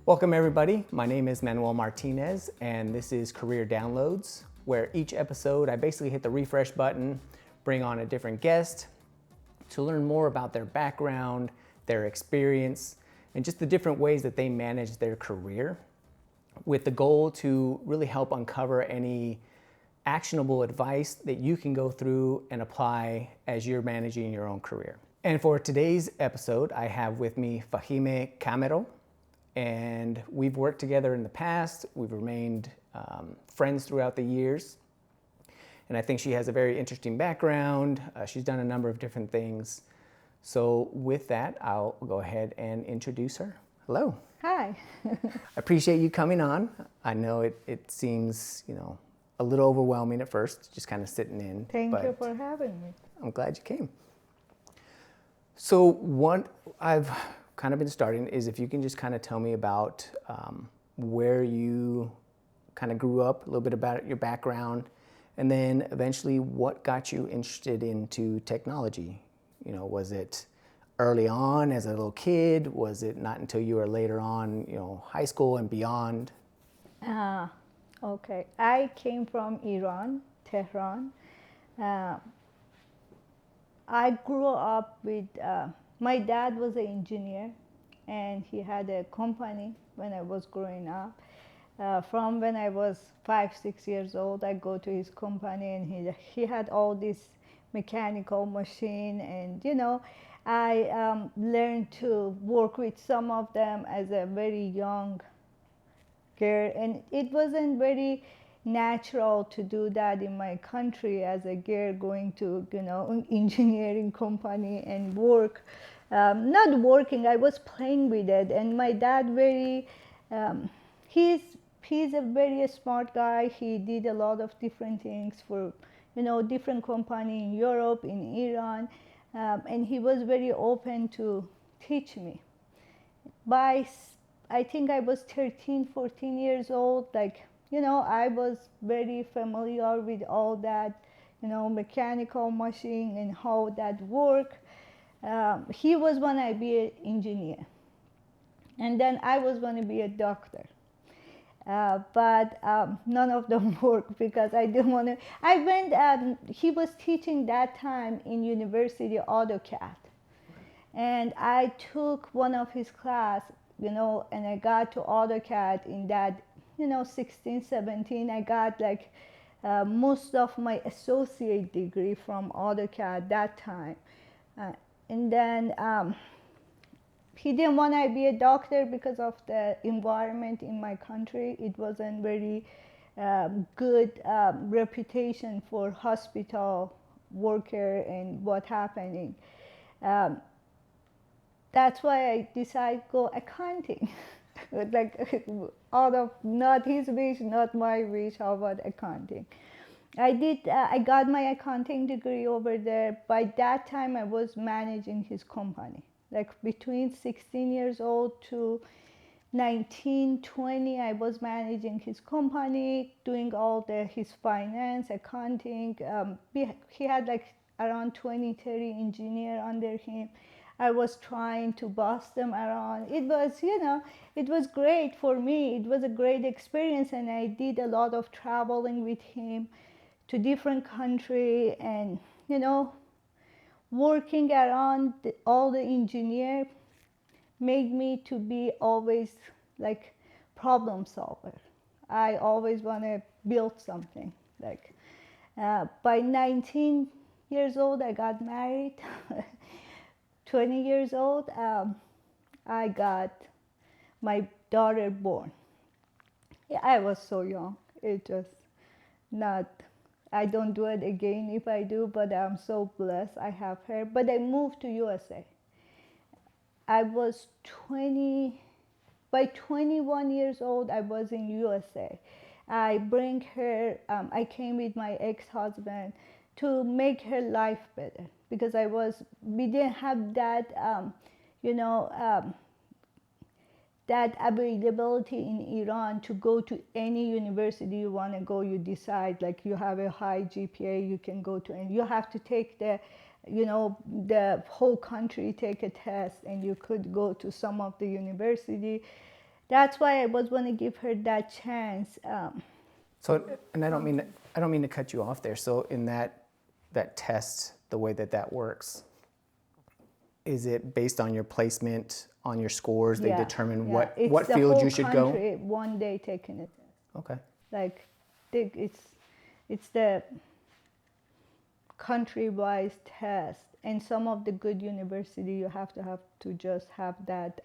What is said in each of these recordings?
Welcome everybody, my name is Manuel Martinez and this is Career Downloads, where each episode I basically hit the refresh button, bring on a different guest to learn more about their background, their experience, and just the different ways that they manage their career, with the goal to really help uncover any actionable advice that you can go through and apply as you're managing your own career. And for today's episode, I have with me Fahimeh Camero. And we've worked together in the past. We've remained friends throughout the years. And I think she has a very interesting background. She's done a number of different things. So with that, I'll go ahead and introduce her. Hello. Hi. I appreciate you coming on. I know it seems, a little overwhelming at first, just kind of sitting in. Thank you for having me. I'm glad you came. So what I've kind of been starting is if you can just kind of tell me about where you kind of grew up, a little bit about your background, and then eventually what got you interested into technology. Was it early on as a little kid? Was it not until you were later on, high school and beyond? Okay. I came from Iran, Tehran. I grew up with, my dad was an engineer and he had a company when I was growing up. From when I was 5-6 years old, I go to his company and he had all this mechanical machine, and I learned to work with some of them as a very young girl, and it wasn't very natural to do that in my country as a girl going to engineering company and work. Not working, I was playing with it, and my dad he's a very smart guy. He did a lot of different things for different company in Europe, in Iran, and he was very open to teach me. I think I was 13, 14 years old, I was very familiar with all that, mechanical machine and how that work. He was going to be an engineer, and then I was going to be a doctor. But none of them worked because I didn't want to. He was teaching that time in university AutoCAD. And I took one of his class, and I got to AutoCAD in that, 16, 17. I got most of my associate degree from AutoCAD that time. And then he didn't want to be a doctor because of the environment in my country. It wasn't very good reputation for hospital worker and what happening. That's why I decided to go accounting. Out of not his wish, not my wish, how about accounting? I got my accounting degree over there. By that time, I was managing his company. Between 16 years old to 19, 20, I was managing his company, doing all his finance, accounting. He had around 20, 30 engineers under him. I was trying to boss them around. It was great for me. It was a great experience, and I did a lot of traveling with him to different countries, and working around all the engineers made me to be always problem solver. I always want to build something. By 19 years old, I got married. 20 years old, I got my daughter born. I was so young. It just not. I don't do it again if I do, but I'm so blessed I have her. But I moved to USA. I was 20. By 21 years old, I was in USA. I bring her. I came with my ex-husband to make her life better, because we didn't have that, that availability in Iran to go to any university you want to go. You decide, you have a high GPA, you can go to, and you have to take the whole country take a test, and you could go to some of the university. that's why I was want to give her that chance. So, and I don't mean to cut you off there. So in that test, the way that works, is it based on your placement, on your scores? They determine what field you should go? It's the whole country one day taking it. Okay. Like, it's the country-wise test, and some of the good university you have to just have that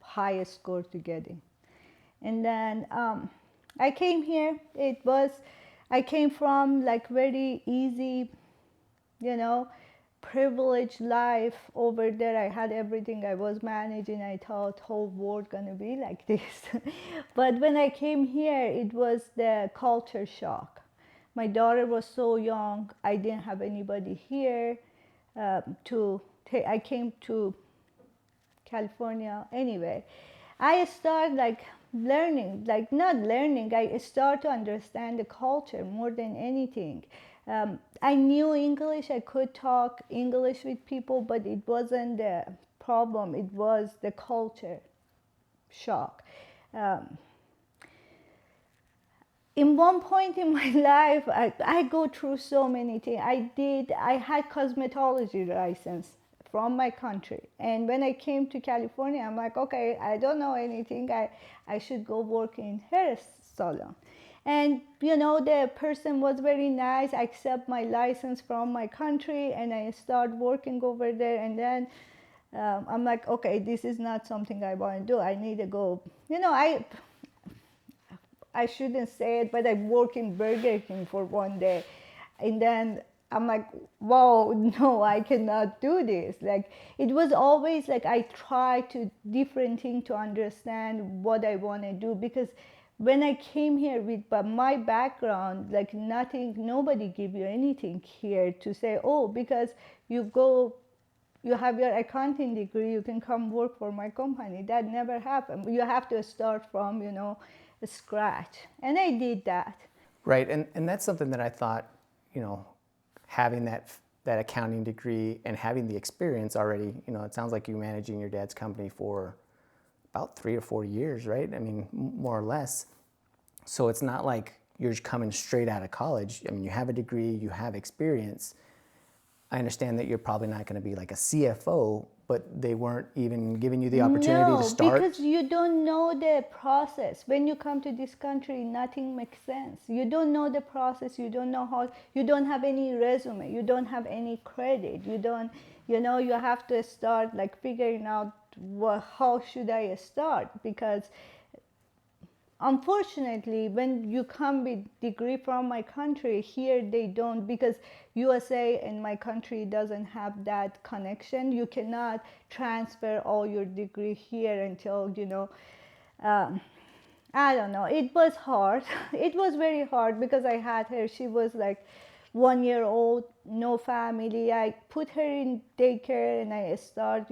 highest score to get in. And then I came here. I came from like very easy, privileged life over there. I had everything. I was managing. I thought whole world gonna be like this. But when I came here, it was the culture shock. My daughter was so young. I didn't have anybody here I came to California anyway. I started like learning, like not learning, I started to understand the culture more than anything. I knew English, I could talk English with people, but it wasn't the problem, it was the culture shock. In one point in my life, I go through so many things. I had cosmetology license from my country. And when I came to California, I'm like, okay, I don't know anything. I should go work in hair salon. And the person was very nice. I accept my license from my country and I start working over there. And then I'm like, okay, this is not something I want to do. I need to go, I shouldn't say it, but I worked in Burger King for one day. And then I'm like, whoa, no, I cannot do this. Like, it was always like I try to different things to understand what I want to do. Because when I came here with my background, like nobody give you anything here to say, oh, because you have your accounting degree, you can come work for my company. That never happened. You have to start from, scratch. And I did that. Right, and that's something that I thought, having that accounting degree and having the experience already, it sounds like you managing your dad's company for about 3 or 4 years, right? I mean, more or less. So it's not like you're coming straight out of college. I mean, you have a degree, you have experience. I understand that you're probably not going to be like a CFO, but they weren't even giving you the opportunity to start? No, because you don't know the process. When you come to this country, nothing makes sense. You don't know the process. You don't know how. You don't have any resume. You don't have any credit. You don't. You have to start like figuring out how should I start, because unfortunately, when you come with degree from my country, here they don't, because USA and my country doesn't have that connection. You cannot transfer all your degree here until, I don't know. It was hard. It was very hard because I had her. She was like 1 year old, no family. I put her in daycare and I start,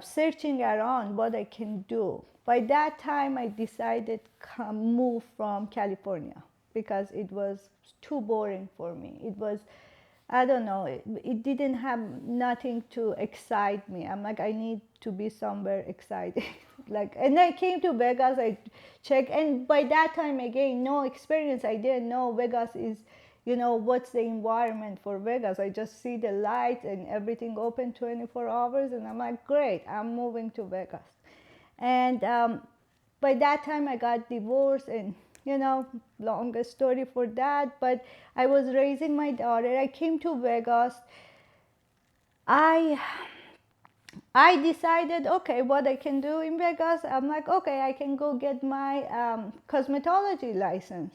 searching around what I can do. By that time, I decided to move from California because it was too boring for me. It was, I don't know, it didn't have nothing to excite me. I'm like, I need to be somewhere exciting. And I came to Vegas, I checked, and by that time, again, no experience. I didn't know Vegas is, what's the environment for Vegas. I just see the lights and everything open 24 hours, and I'm like, great, I'm moving to Vegas. And by that time, I got divorced, and long story for that. But I was raising my daughter. I came to Vegas. I decided, okay, what I can do in Vegas. I'm like, okay, I can go get my cosmetology license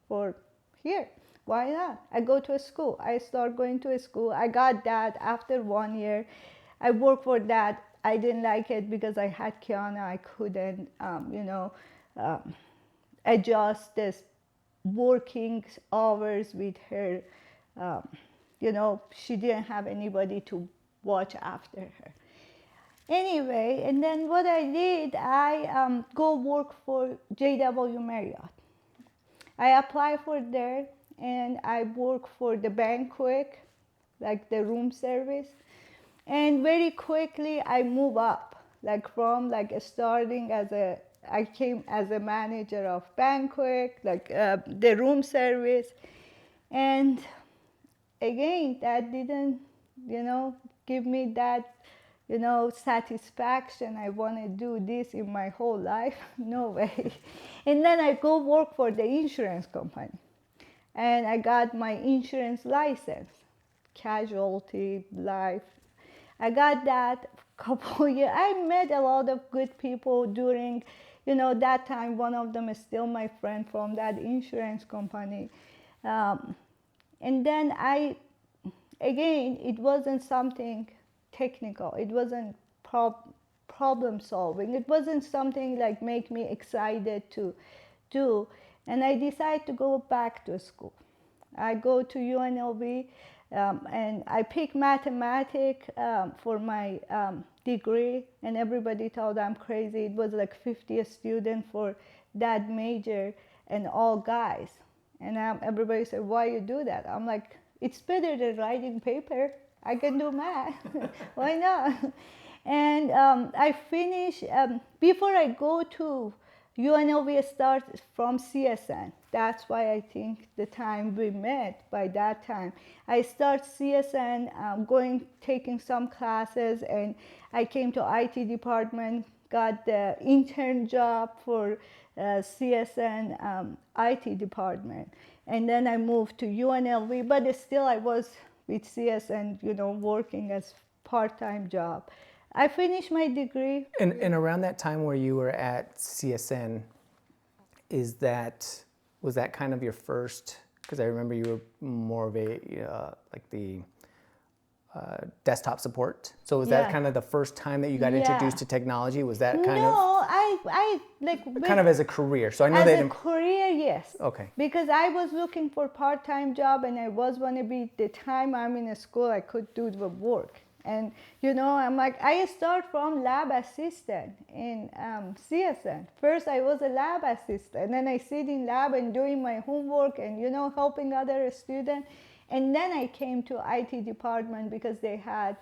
for here. Why not? I go to a school. I start going to a school. I got that after 1 year. I worked for that. I didn't like it because I had Kiana. I couldn't, adjust this working hours with her. She didn't have anybody to watch after her. Anyway, and then what I did, I go work for JW Marriott. I applied for there, and I work for the banquet, like the room service. And very quickly I move up, from starting as a I came as a manager of banquet, like the room service. And again, that didn't, give me that, satisfaction. I want to do this in my whole life. No way. And then I go work for the insurance company. And I got my insurance license, casualty, life. I got that couple years. I met a lot of good people during, that time. One of them is still my friend from that insurance company. And then again, it wasn't something technical. It wasn't problem solving. It wasn't something like make me excited to do. And I decided to go back to school. I go to UNLV, and I picked mathematics for my degree, and everybody thought I'm crazy. It was like 50 students for that major, and all guys. And everybody said, why you do that? I'm like, it's better than writing paper. I can do math. Why not? And I finished, before I go to UNLV, start from CSN. That's why I think the time we met, by that time. I start CSN, taking some classes, and I came to IT department, got the intern job for CSN IT department. And then I moved to UNLV, but still I was with CSN, working as part-time job. I finished my degree. And around that time where you were at CSN, was that kind of your first, because I remember you were more of a, like the desktop support. So was that kind of the first time that you got introduced to technology? Was that kind of? No, I like. Kind of as a career. So I know that. As a career, yes. Okay. Because I was looking for part-time job, and I was want to be, the time I'm in a school, I could do the work. And, I'm like, I start from lab assistant in CSN. First, I was a lab assistant. And then I sit in lab and doing my homework and, helping other students. And then I came to IT department because they had,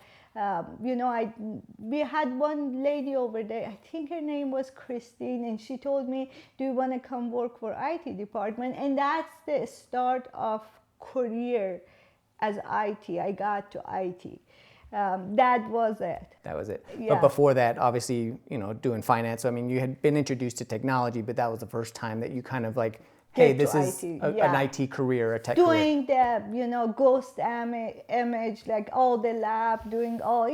we had one lady over there, I think her name was Christine, and she told me, do you want to come work for IT department? And that's the start of career as IT. I got to IT. That was it. That was it. Yeah. But before that, obviously, doing finance. So, I mean, you had been introduced to technology, but that was the first time that you kind of like, hey, this is an IT career, a tech doing career. the, ghost image, like all the lab, doing all,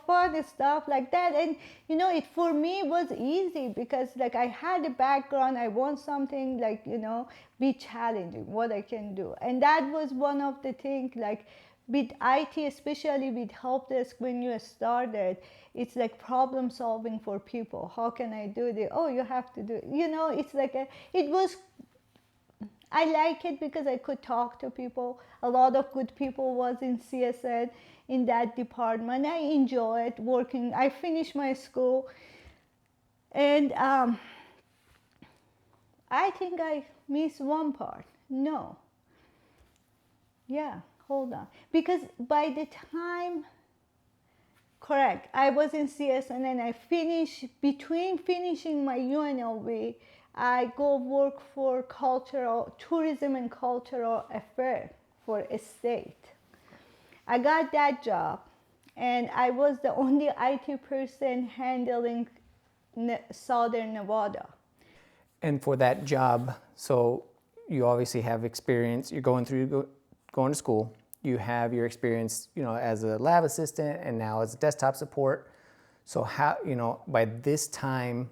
fun stuff like that. And, it for me was easy because like I had a background, I want something like, be challenging, what I can do. And that was one of the things like, with IT, especially with help desk, when you started, it's like problem solving for people. How can I do this? Oh, you have to do it. It's like I like it because I could talk to people. A lot of good people was in CSN, in that department. I enjoyed working. I finished my school. And I think I missed one part. No. Yeah. Hold on, because by the time, correct, I was in CSN and I finished, between finishing my UNLV, I go work for tourism and cultural affairs for a state. I got that job, and I was the only IT person handling Southern Nevada. And for that job, so you obviously have experience, you're going to school, you have your experience, as a lab assistant and now as a desktop support. So how, by this time,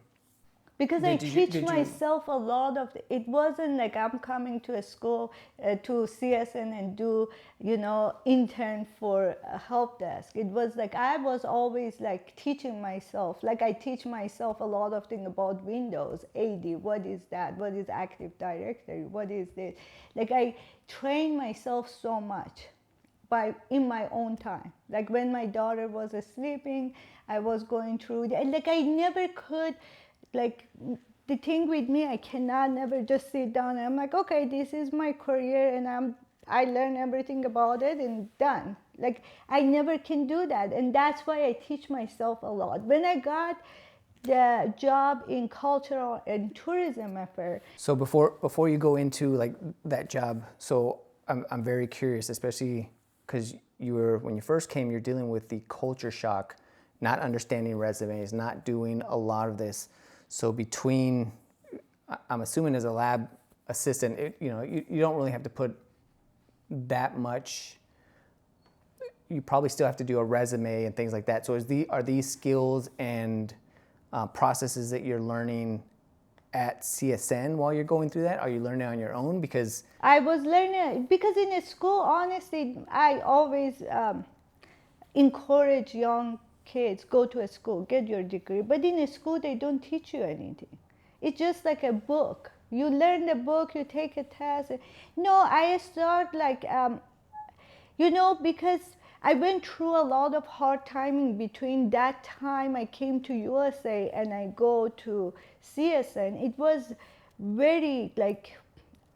because I teach myself a lot of, it wasn't like I'm coming to a school, to CSN and do, intern for a help desk. It was like, I was always like teaching myself, like I teach myself a lot of things about Windows, AD, what is that? What is Active Directory? What is this? Like I train myself so much in my own time. Like when my daughter was sleeping, I was going through, like I never could, like the thing with me, I cannot never just sit down and I'm like, okay, this is my career and I learn everything about it and done. Like I never can do that. And that's why I teach myself a lot. When I got the job in cultural and tourism affair. So before you go into like that job, so I'm very curious, especially because when you first came, you're dealing with the culture shock, not understanding resumes, not doing a lot of this. So I'm assuming as a lab assistant, you don't really have to put that much. You probably still have to do a resume and things like that. So are these skills and processes that you're learning at CSN while you're going through that? Are you learning on your own? Because I was learning, because in a school, honestly, I always encourage young kids, go to a school, get your degree. But in a school, they don't teach you anything. It's just like a book. You learn the book, you take a test. No, I start like, because I went through a lot of hard timing between that time I came to USA and I go to CSN. It was very like,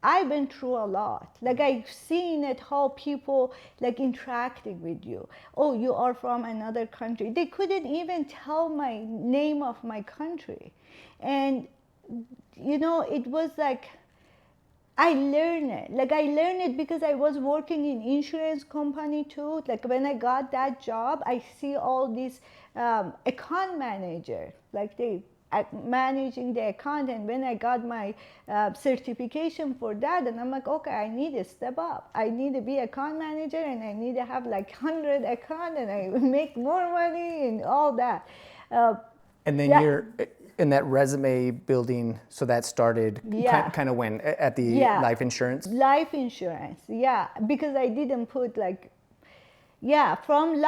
I went through a lot. Like I've seen it how people like interacting with you. Oh, you are from another country. They couldn't even tell my name of my country. And it was like, I learned it. Like I learned it because I was working in insurance company too. Like when I got that job, I see all these account manager, like they managing the account. And when I got my certification for that, and I'm like, okay, I need to step up. I need to be account manager, and I need to have like 100 account, and I make more money and all that. And then you're in that resume building, so that started kind of when? At the life insurance? Life insurance, yeah. Because I didn't put like, from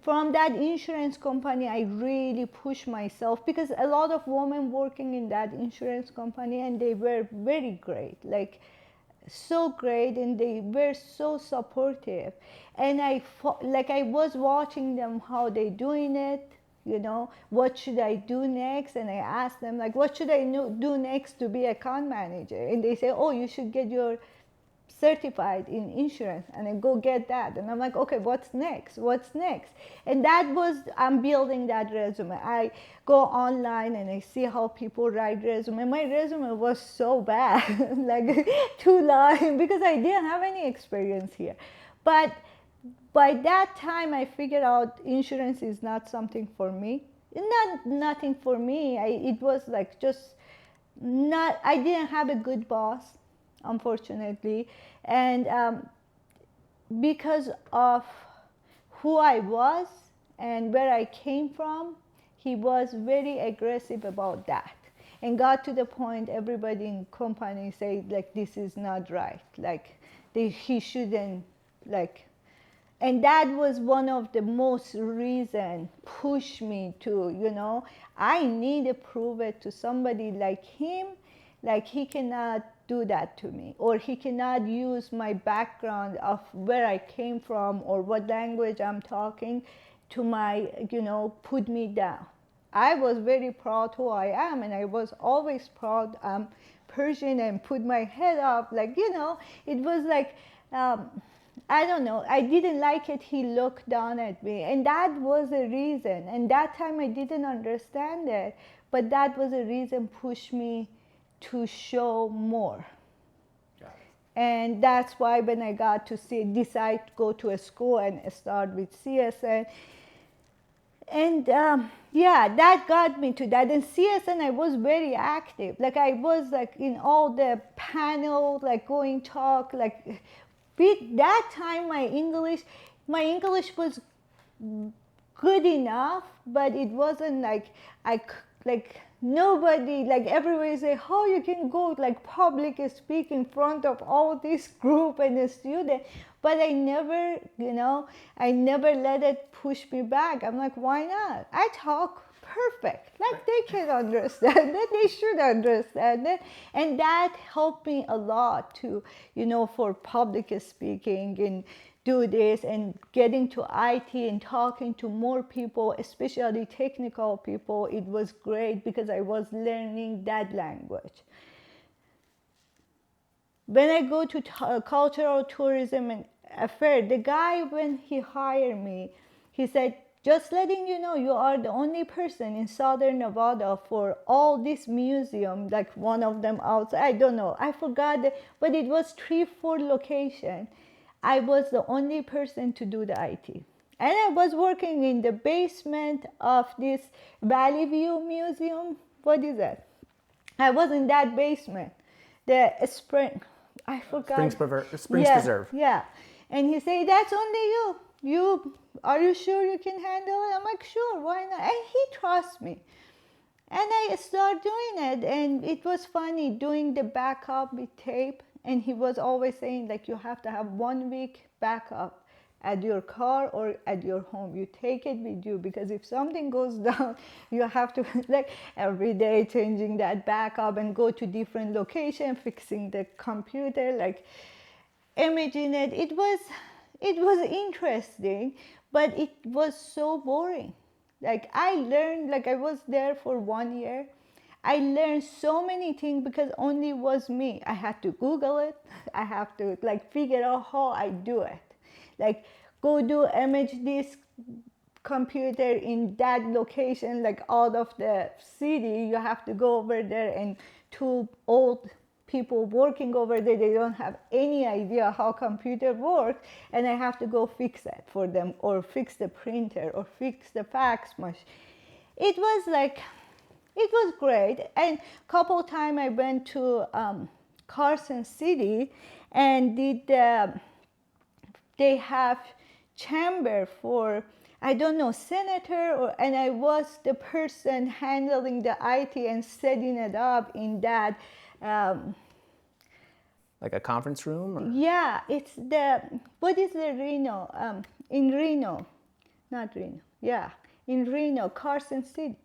from that insurance company, I really pushed myself, because a lot of women working in that insurance company, and they were very great, like so great, and they were so supportive. And I was watching them, how they doing it, what should I do next? And I asked them, like, what should I do next to be account manager? And they say, oh, you should get your certified in insurance. And I go get that. And I'm like, okay, what's next? And that was, I'm building that resume. I go online and I see how people write resume. My resume was so bad, like too long, because I didn't have any experience here. But by that time, I figured out insurance is not something for me. Nothing for me. It was like just not. I didn't have a good boss, unfortunately, and because of who I was and where I came from, he was very aggressive about that, and got to the point everybody in company said, like, this is not right. Like he shouldn't, like. And that was one of the most reason push me to, I need to prove it to somebody like him, like he cannot do that to me, or he cannot use my background of where I came from or what language I'm talking to put me down. I was very proud who I am, and I was always proud I'm Persian, and put my head up, like, it was like, I don't know, I didn't like it. He looked down at me, and that was a reason. And that time I didn't understand it, but that was a reason pushed me to show more. And that's why when I got to decide to go to a school and start with CSN, and that got me to that. And CSN, I was very active. Like I was like in all the panels, like going talk, like. With that time, my English was good enough, but it wasn't like nobody, like everybody say, how you can go like public speak in front of all this group and the student. But I never let it push me back. I'm like, why not? I talk perfect, like they can understand it, they should understand it. And that helped me a lot to, for public speaking and do this, and getting to IT and talking to more people, especially technical people. It was great because I was learning that language. When I go to cultural tourism and affair, the guy, when he hired me, he said, Just letting you know, you are the only person in Southern Nevada for all this museum, like one of them outside, I don't know, I forgot, but it was 3-4 location. I was the only person to do the IT. And I was working in the basement of this Valley View Museum. What is that? I was in that basement. The spring, I forgot. Springs Preserve. Yeah. And he said, that's only you. Are you sure you can handle it? I'm like, sure, why not? And he trusts me. And I started doing it. And it was funny doing the backup with tape. And he was always saying, like, you have to have 1 week backup at your car or at your home. You take it with you, because if something goes down, you have to, like, every day changing that backup and go to different location, fixing the computer, like, imagine it. It was interesting, but it was so boring. Like, I learned, like, I was there for 1 year. I learned so many things because only was me. I had to Google it. I have to, like, figure out how I do it. Like, go do image this computer in that location, like out of the city. You have to go over there, and 2 old people working over there, they don't have any idea how computer works, and I have to go fix it for them, or fix the printer, or fix the fax machine. It was like, it was great. And couple times I went to Carson City and did they have chamber for, I don't know, senator, or, and I was the person handling the IT and setting it up in that. Like a conference room? Or? Yeah, it's the, what is the Reno? In Reno, not Reno, yeah, in Reno, Carson City.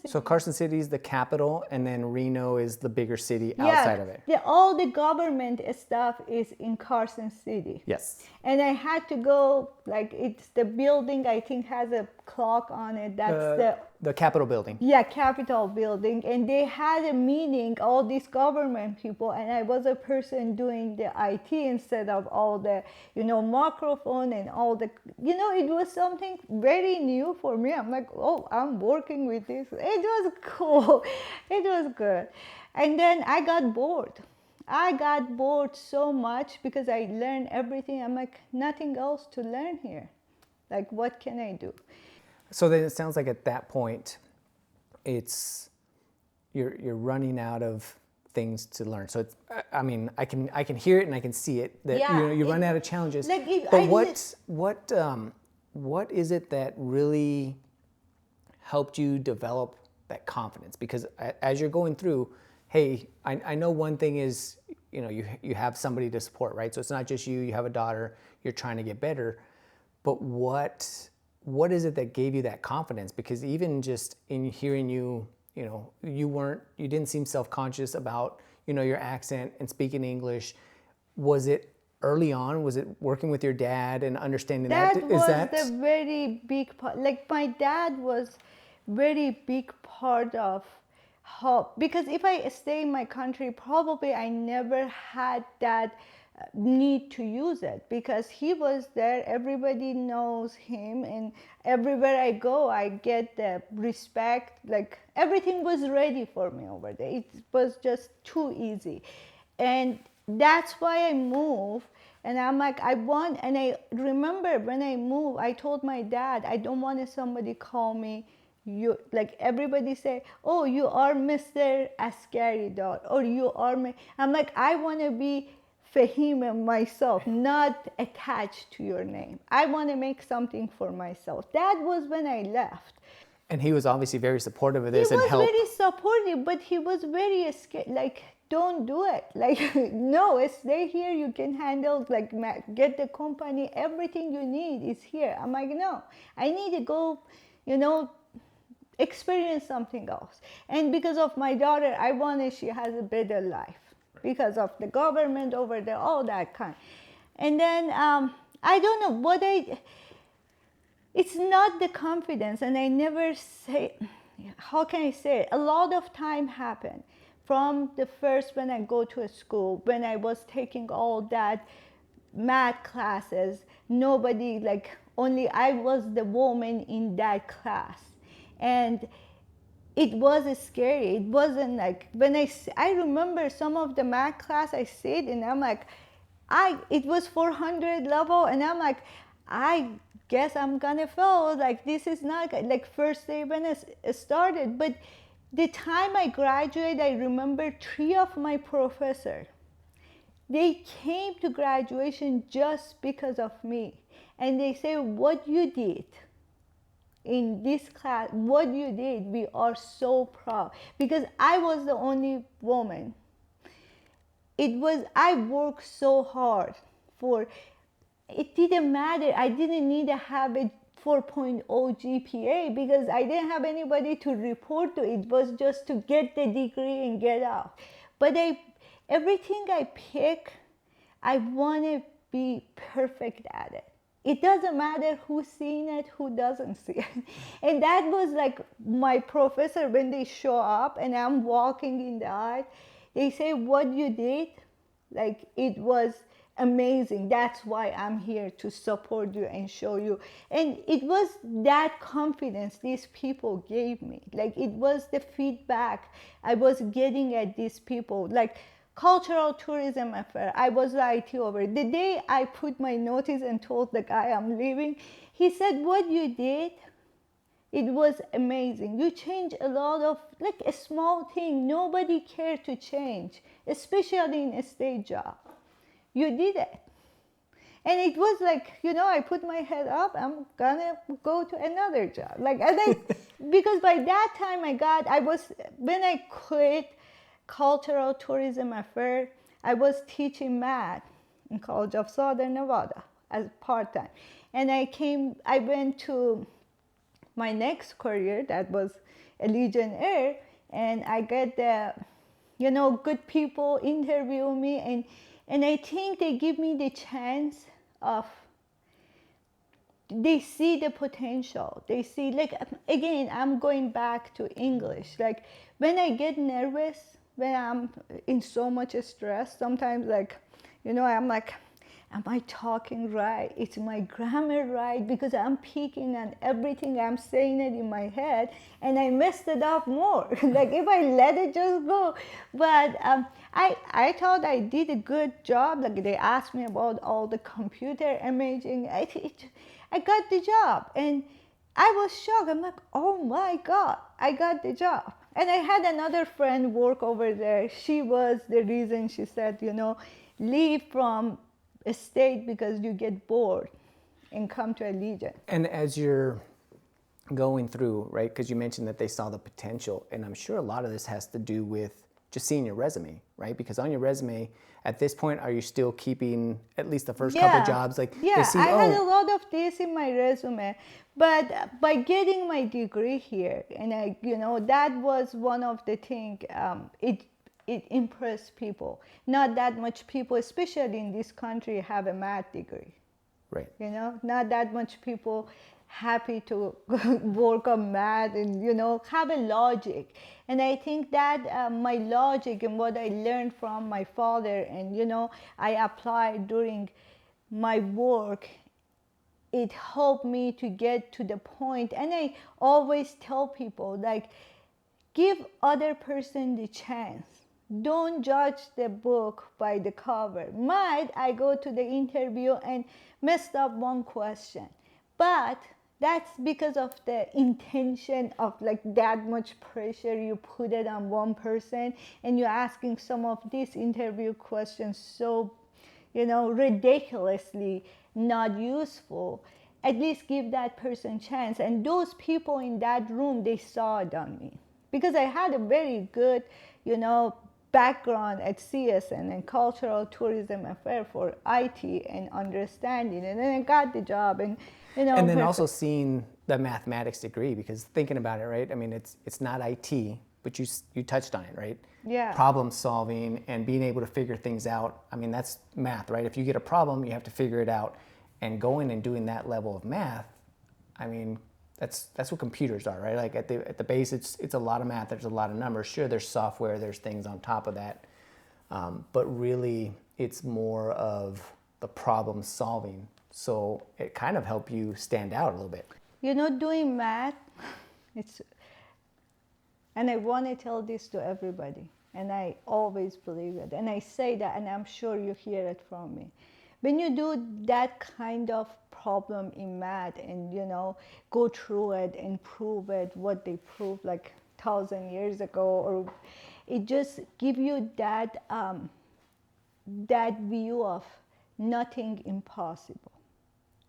So Carson City is the capital, and then Reno is the bigger city outside of it. All the government stuff is in Carson City. Yes. And I had to go, like, it's the building, I think, has a clock on it. That's the Capitol building. Yeah, Capitol building. And they had a meeting, all these government people, and I was a person doing the IT instead of all the, microphone and all the, it was something very new for me. I'm like, oh, I'm working with this. It was cool. It was good. And then I got bored. I got bored so much because I learned everything. I'm like, nothing else to learn here. Like, what can I do? So then it sounds like at that point, it's you're running out of things to learn. So it's, I mean, I can hear it and I can see it that you run out of challenges. But what is it that really helped you develop that confidence? Because as you're going through, hey, I know one thing is, you have somebody to support, right? So it's not just you have a daughter, you're trying to get better, but what is it that gave you that confidence? Because even just in hearing you, you didn't seem self-conscious about, your accent and speaking English. Was it early on? Was it working with your dad and understanding that? That was the very big part. Like, my dad was very big part of how, because if I stay in my country, probably I never had that need to use it, because he was there, everybody knows him, and everywhere I go I get the respect. Like, everything was ready for me over there. It was just too easy, and that's why I moved. And I'm like, and I remember when I moved, I told my dad, I don't want somebody call me you, like everybody say, oh, you are Mr. Askari dot, or you are me. I'm like, I want to be Fahimeh myself, not attached to your name. I want to make something for myself. That was when I left. And he was obviously very supportive of this and helped. He was very supportive, but he was very scared. Like, don't do it. Like, no, stay here. You can handle, like, get the company. Everything you need is here. I'm like, no, I need to go, experience something else. And because of my daughter, I wanted she has a better life. Because of the government over there, all that kind. And then, I don't know it's not the confidence, and I never say, how can I say it? A lot of time happened from the first, when I go to a school, when I was taking all that math classes, nobody, like, only I was the woman in that class. And it was scary. It wasn't like, when I remember some of the math class I sit and I'm like, it was 400 level and I'm like, I guess I'm gonna fail. Like, this is not like first day when I started. But the time I graduated, I remember 3 of my professors, they came to graduation just because of me. And they say, what you did in this class, what you did, we are so proud. Because I was the only woman. I worked so hard for, it didn't matter. I didn't need to have a 4.0 GPA because I didn't have anybody to report to. It was just to get the degree and get out. But everything I pick, I want to be perfect at it. It doesn't matter who's seen it, who doesn't see it. And that was like my professor, when they show up and I'm walking in the aisle, they say, what you did, like, it was amazing. That's why I'm here, to support you and show you. And it was that confidence these people gave me. Like, it was the feedback I was getting at these people. Like, cultural tourism affair, I was the IT over. The day I put my notice and told the guy I'm leaving, he said, what you did, it was amazing. You changed a lot of, like, a small thing nobody cared to change, especially in a state job. You did it. And it was like, I put my head up, I'm gonna go to another job. Like, and because by that time when I quit cultural tourism affair, I was teaching math in College of Southern Nevada as part-time. And I went to my next career, that was Allegiant Air, and I get the, good people interview me, and I think they give me the chance of, they see the potential. They see, like, again, I'm going back to English. Like, when I get nervous, when I'm in so much stress, sometimes, like, I'm like, am I talking right? Is my grammar right? Because I'm peeking on everything, I'm saying it in my head, and I messed it up more. Like, if I let it just go. But I thought I did a good job. Like, they asked me about all the computer imaging. I got the job, and I was shocked. I'm like, oh my God, I got the job. And I had another friend work over there. She was the reason. She said, leave from a state because you get bored and come to Allegiant. And as you're going through, right, because you mentioned that they saw the potential, and I'm sure a lot of this has to do with just seeing your resume, right? Because on your resume, at this point, are you still keeping at least the first couple jobs? Like, yeah, they see, I had a lot of this in my resume, but by getting my degree here, and that was one of the things, it impressed people. Not that much people, especially in this country, have a math degree. Right. Not that much people happy to work on math and, have a logic. And I think that my logic and what I learned from my father and, I applied during my work, it helped me to get to the point. And I always tell people, like, give other person the chance. Don't judge the book by the cover. I go to the interview and messed up one question, but that's because of the intention of, like, that much pressure you put it on one person, and you're asking some of these interview questions so, ridiculously not useful. At least give that person a chance. And those people in that room, they saw it on me. Because I had a very good, background at CSN and cultural tourism affair for IT and understanding, and then I got the job, and and then also seeing the mathematics degree, because thinking about it, right? I mean, it's not IT, but you touched on it, right? Yeah. Problem solving and being able to figure things out. I mean, that's math, right? If you get a problem, you have to figure it out, and going and doing that level of math, I mean, that's what computers are, right? Like, at the base, it's a lot of math. There's a lot of numbers. Sure, there's software. There's things on top of that, but really, it's more of the problem solving So it kind of helped you stand out a little bit. Doing math, and I want to tell this to everybody, and I always believe it, and I say that, and I'm sure you hear it from me. When you do that kind of problem in math and, go through it and prove it, what they proved like 1,000 years ago, or it just give you that, that view of nothing impossible.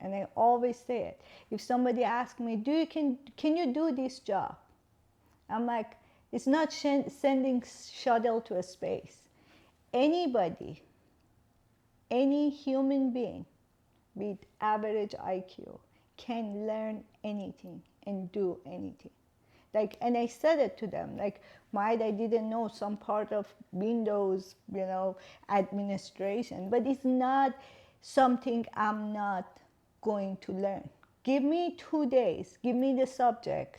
And I always say it. If somebody asks me, can you do this job? I'm like, it's not sending shuttle to a space. Anybody, any human being with average IQ can learn anything and do anything. And I said it to them, might I didn't know some part of Windows, administration, but it's not something I'm not going to learn. Give me 2 days, give me the subject,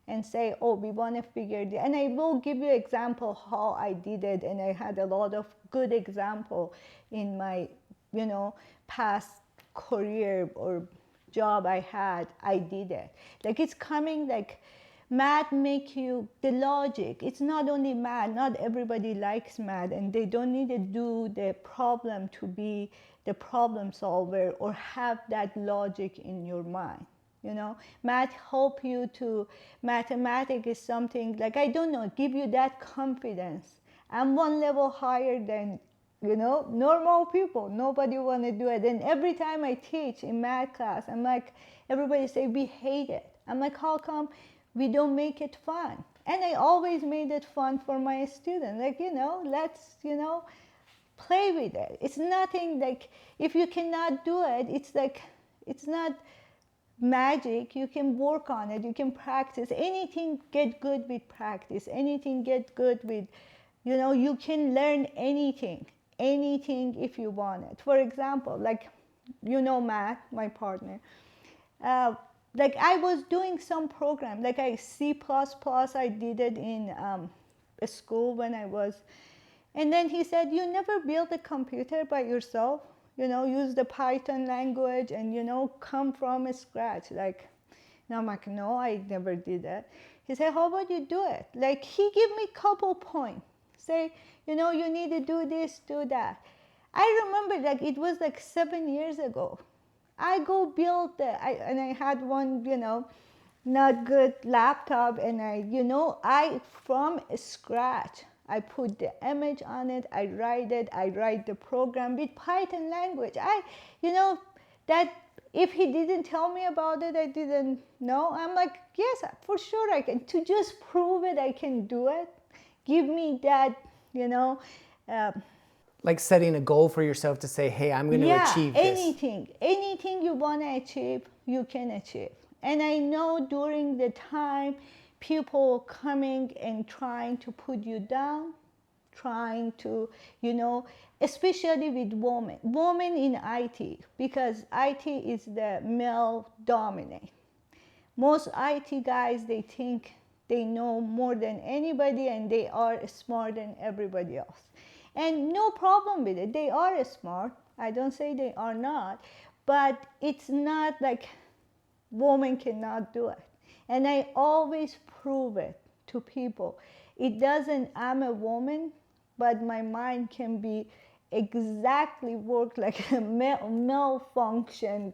and say, oh, we want to figure it out. And I will give you example how I did it, and I had a lot of good example in my, past career or job I had. I did it. It's coming math make you the logic. It's not only math. Not everybody likes math, and they don't need to do the problem to be the problem solver or have that logic in your mind. Math help you to, mathematics is something I don't know, give you that confidence. I'm one level higher than, normal people. Nobody want to do it. And every time I teach in math class, I'm like, everybody say, we hate it. I'm like, how come we don't make it fun? And I always made it fun for my students. Let's, play with it. It's nothing if you cannot do it, it's not magic. You can work on it. You can practice. Anything get good with practice. Anything get good with, you can learn anything if you want it. For example, Matt, my partner, I was doing some program, C++, I did it in a school when I was, and then he said, you never build a computer by yourself? Use the Python language and, come from scratch. I'm like, no, I never did that. He said, how about you do it? He gave me a couple points. Say, you need to do this, do that. I remember, it was 7 years ago. I go build and I had one, not good laptop, and I from scratch, I put the image on it, I write the program with Python language. That if he didn't tell me about it, I didn't know. I'm like, yes, for sure I can. To just prove it, I can do it. Give me that, setting a goal for yourself to say, hey, I'm going to achieve this. Anything you want to achieve, you can achieve. And I know during the time, people coming and trying to put you down, trying to, especially with women in IT, because IT is the male dominant. Most IT guys, they think they know more than anybody and they are smarter than everybody else. And no problem with it. They are smart. I don't say they are not, but it's not women cannot do it. And I always prove it to people. It doesn't, I'm a woman, but my mind can be exactly work like a malfunction,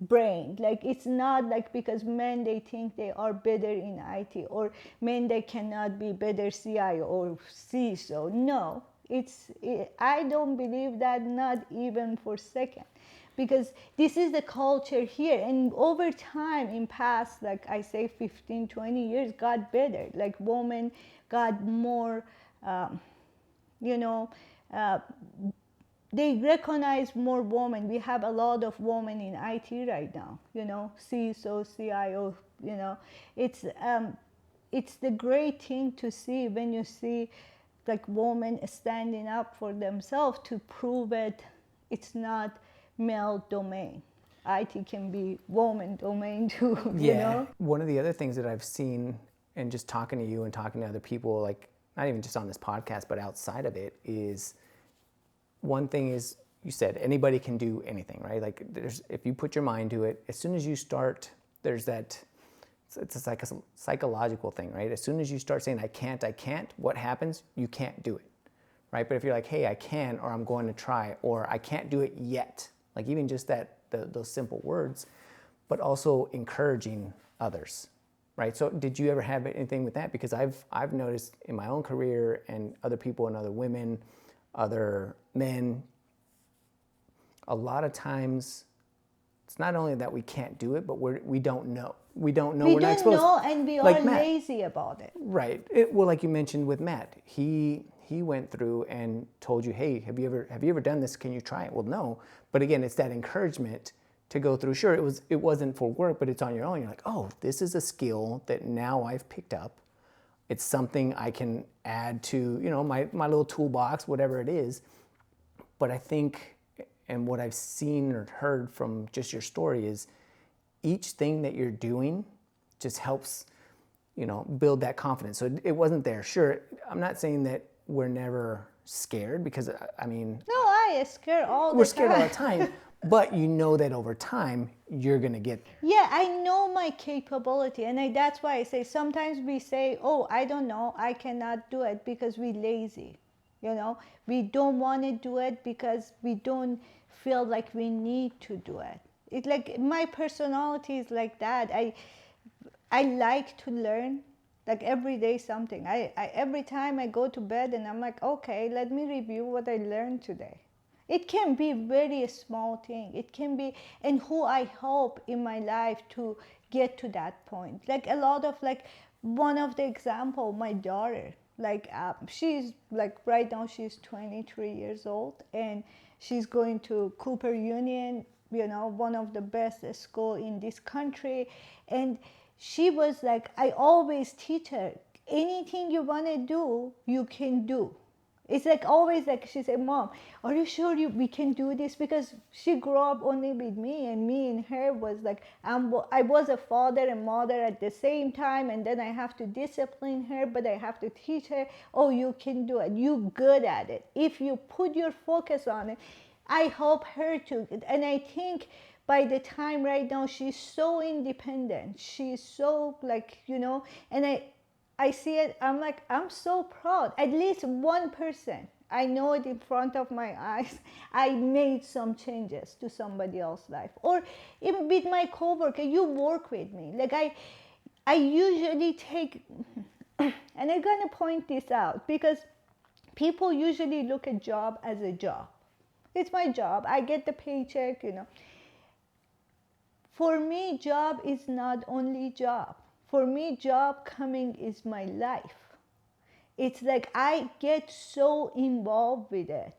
brain. It's not because men, they think they are better in IT, or men, they cannot be better CIO or CISO. No, I don't believe that, not even for a second. Because this is the culture here, and over time, in past, I say 15, 20 years, got better. Women got more, they recognize more women. We have a lot of women in IT right now, CISO, CIO, it's the great thing to see when you see women standing up for themselves to prove it. It's not male domain. IT can be woman domain too, One of the other things that I've seen, and just talking to you and talking to other people, not even just on this podcast, but outside of it, is one thing is you said anybody can do anything, right? Like if you put your mind to it, as soon as you start, there's that, it's like a psychological thing, right? As soon as you start saying, I can't, what happens? You can't do it, right? But if you're like, hey, I can, or I'm going to try, or I can't do it yet, like even just those simple words, but also encouraging others, right? So did you ever have anything with that? Because I've noticed in my own career and other people and other women, other men, a lot of times it's not only that we can't do it, but we don't know. We don't know. We We're not don't exposed. know, and we Like are Matt. lazy about it. Right. Well, like you mentioned with Matt, he went through and told you, hey, have you ever done this? Can you try it? Well, no. But again, it's that encouragement to go through. Sure, it wasn't for work, but it's on your own. You're like, oh, this is a skill that now I've picked up. It's something I can add to, my little toolbox, whatever it is. But I think, and what I've seen or heard from just your story is each thing that you're doing just helps, build that confidence. So it wasn't there. Sure, I'm not saying that we're never scared, because I mean, No, I is scared all the time. we're scared all the time, but you know that over time you're gonna get. Yeah, I know my capability, and that's why I say sometimes we say, oh, I don't know, I cannot do it, because we're lazy. We don't want to do it because we don't feel like we need to do it. It's like my personality is like that. I like to learn, like every day something. I every time I go to bed and I'm like, okay, let me review what I learned today. It can be very small thing. It can be, and who I hope in my life to get to that point. Like a lot of, like one of the example, my daughter, like she's like right now she's 23 years old, and she's going to Cooper Union, one of the best school in this country. And she was like, I always teach her, anything you want to do, you can do. It's like always like she said, Mom, are you sure we can do this? Because she grew up only with me, and me and her was like, I was a father and mother at the same time, and then I have to discipline her, but I have to teach her, oh, you can do it. You're good at it. If you put your focus on it, I hope her to. And I think by the time right now, she's so independent. She's so like, and I see it, I'm like, I'm so proud. At least one person, I know it in front of my eyes, I made some changes to somebody else's life. Or even with my coworker, you work with me. Like I usually take, and I'm gonna point this out, because people usually look at job as a job. It's my job, I get the paycheck, For me, job is not only job. For me, job coming is my life. It's like I get so involved with it.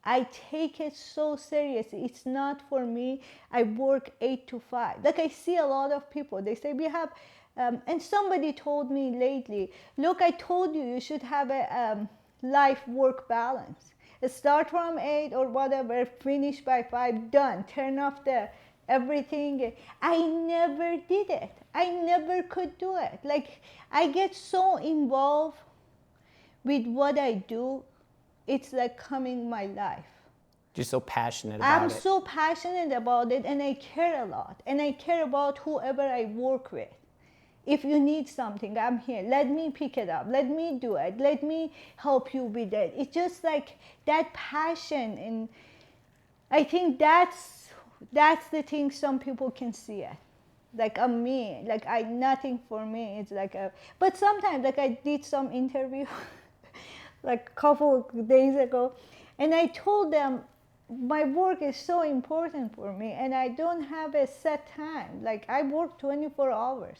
I take it so seriously. It's not for me, I work 8 to 5. Like I see a lot of people, they say we have, and somebody told me lately, look, I told you, you should have a life-work balance. Start from 8 or whatever, finish by 5, done. Turn off the everything. I never did it. I never could do it. Like I get so involved with what I do, it's like coming my life. Just so passionate about it. I'm so passionate about it, and I care a lot, and I care about whoever I work with. If you need something, I'm here. Let me pick it up. Let me do it. Let me help you with it. It's just like that passion, and I think that's the thing some people can see it. Like me, like nothing for me. It's like but sometimes, like I did some interview like a couple of days ago, and I told them my work is so important for me, and I don't have a set time. Like I work 24 hours,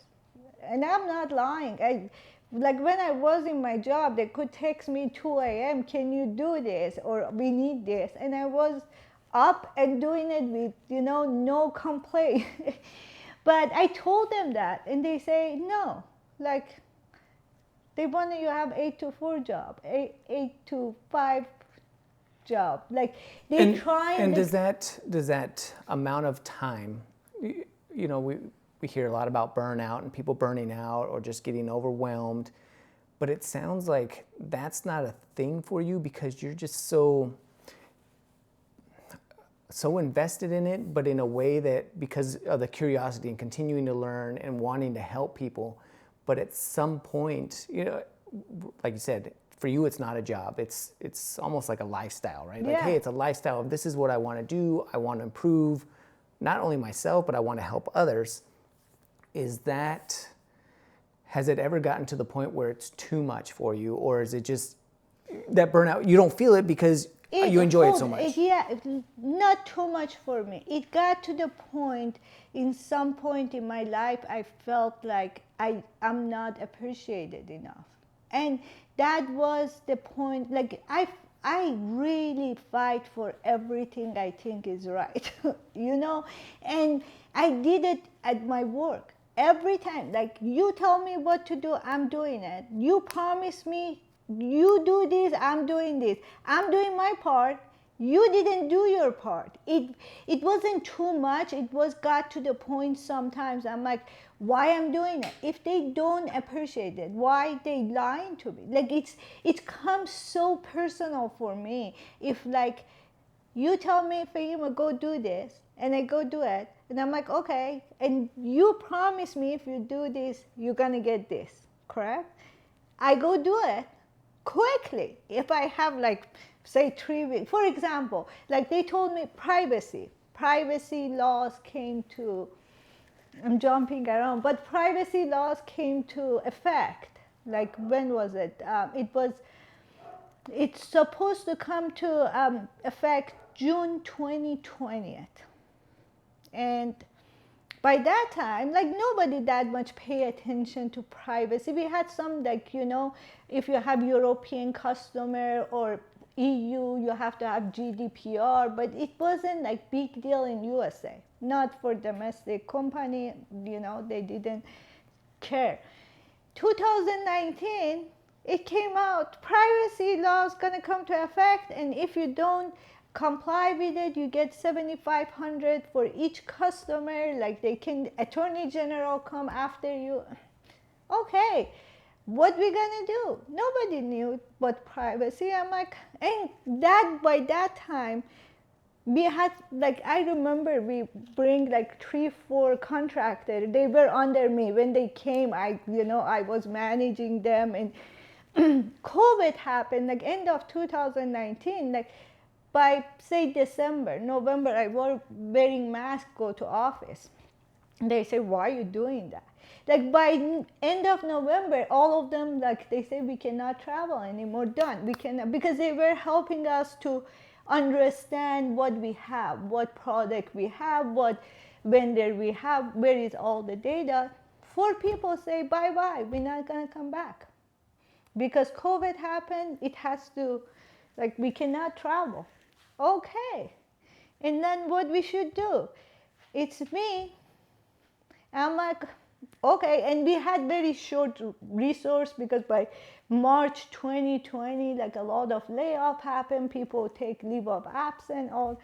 and I'm not lying. Like when I was in my job, they could text me 2 a.m. Can you do this? Or we need this, and I was up and doing it with no complaint. But I told them that, and they say no. Like they want you to have 8 to 4 job, 8 to 5 job. Like they try. And does that amount of time, we hear a lot about burnout and people burning out or just getting overwhelmed, but it sounds like that's not a thing for you, because you're just so, so invested in it, but in a way that, because of the curiosity and continuing to learn and wanting to help people, but at some point, like you said, for you, it's not a job. It's almost like a lifestyle, right? Like, hey, it's a lifestyle. This is what I want to do. I want to improve not only myself, but I want to help others. Has it ever gotten to the point where it's too much for you, or is it just that burnout? You don't feel it because you enjoy it so much. Not too much for me. It got to the point, in some point in my life, I felt like I'm not appreciated enough. And that was the point. Like, I really fight for everything I think is right, and I did it at my work. Every time, like, you tell me what to do, I'm doing it. You promise me, you do this, I'm doing this. I'm doing my part. You didn't do your part. It wasn't too much. It got to the point sometimes I'm like, why I'm doing it? If they don't appreciate it, why they lying to me? Like, it comes so personal for me. If, like, you tell me, Fahimeh, go do this, and I go do it, and I'm like, okay, and you promise me if you do this, you're gonna get this, correct? I go do it quickly. If I have, like, say 3 weeks, for example, like they told me privacy laws came to, I'm jumping around, but privacy laws came to effect. Like, when was it? It's supposed to come to effect June 2020. And by that time, like, nobody that much pay attention to privacy. We had some, like, if you have European customer or EU, you have to have GDPR, but it wasn't like big deal in USA. Not for domestic company, they didn't care. 2019, it came out, privacy law is gonna come to effect, and if you don't comply with it, you get $7,500 for each customer. Like, Attorney General come after you. Okay, what we gonna do? Nobody knew but privacy. I'm like, and by that time, we had, like, I remember we bring like 3-4 contractors. They were under me when they came. I was managing them, and COVID happened, like, end of 2019, like. By, say, December, November, I was wearing mask, go to office. They say, why are you doing that? Like, by end of November, all of them, like, they say, we cannot travel anymore, done. We cannot, because they were helping us to understand what we have, what product we have, what vendor we have, where is all the data. 4 people say, bye-bye, we're not gonna come back. Because COVID happened, it has to, like, we cannot travel. Okay, and then what we should do? It's me. I'm like, okay, and we had very short resource, because by March 2020, like, a lot of layoff happened, people take leave of absence, all.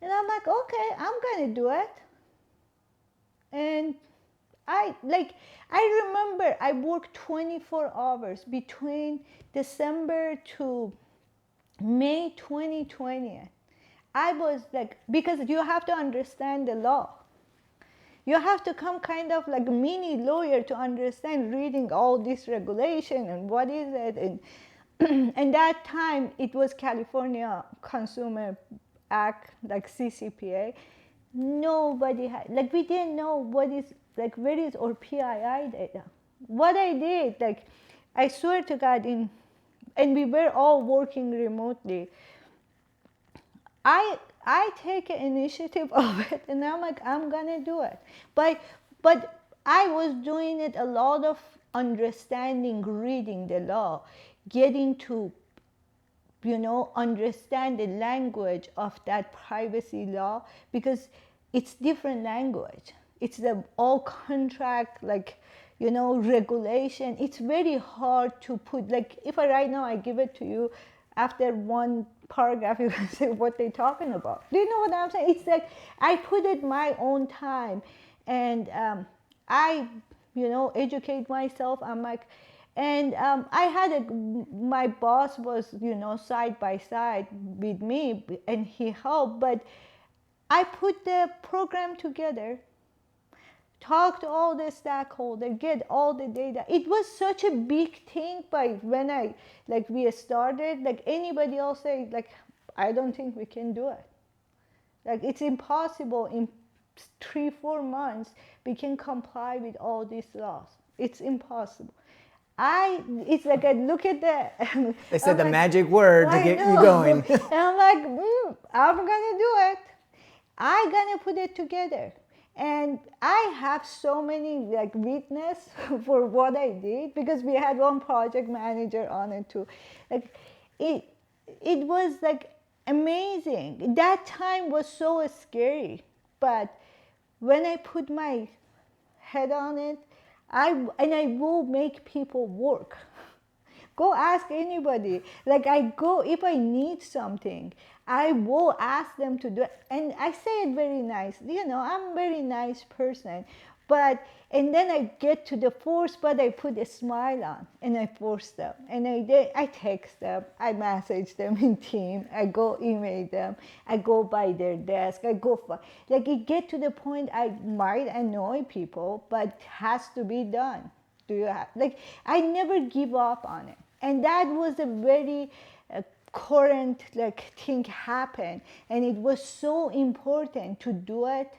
And I'm like, okay, I'm gonna do it. And I remember I worked 24 hours between December to May 2020. I was like, because you have to understand the law. You have to come kind of like a mini lawyer to understand reading all this regulation and what is it. And and that time it was California Consumer Act, like CCPA. Nobody had, like, we didn't know what is, like, where is our PII data. What I did, like, I swear to God, and we were all working remotely. I take an initiative of it, and I'm like, I'm gonna do it. But I was doing it a lot of understanding, reading the law, getting to, understand the language of that privacy law, because it's different language. It's the all contract, like, regulation. It's very hard to put, like, if right now I give it to you, after one paragraph you can say what they're talking about. Do you know what I'm saying? It's like I put it my own time, and I educate myself. I'm like, And I had my boss was, side by side with me, and he helped. But I put the program together, talk to all the stakeholders, get all the data. It was such a big thing. By when we started, like anybody else say, like, I don't think we can do it. Like, it's impossible in 3-4 months we can comply with all these laws. It's impossible. It's like I look at the. They said the magic word to get you going. And I'm like, I'm gonna do it. I'm gonna put it together. And I have so many like witness for what I did, because we had one project manager on it too. Like it was like amazing. That time was so scary, but when I put my head on it, I will make people work. Go ask anybody. Like if I need something, I will ask them to do it. And I say it very nice. I'm a very nice person. And then I get to the force, but I put a smile on and I force them. And I text them, I message them in team, I go email them, I go by their desk, like it get to the point I might annoy people, but it has to be done. I never give up on it. And that was a very current thing happen, and it was so important to do it,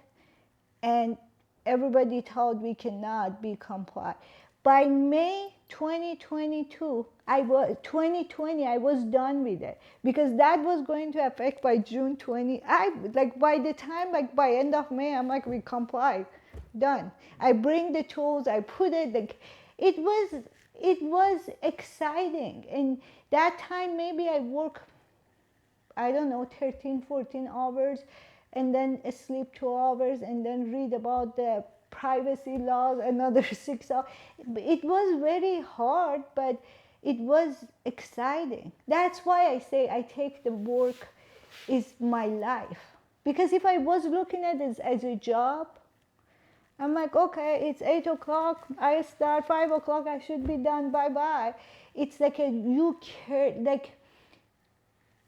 and everybody thought we cannot be compliant. By May 2020, I was done with it, because that was going to affect by June 20. By the time, by end of May, I'm like, we comply, done. I bring the tools, I put it, it was exciting. And that time maybe I work, 13, 14 hours, and then sleep 2 hours, and then read about the privacy laws another 6 hours. It was very hard, but it was exciting. That's why I say I take the work is my life. Because if I was looking at it as a job, I'm like, okay, it's 8 o'clock, I start 5 o'clock, I should be done, bye-bye. It's like you care, like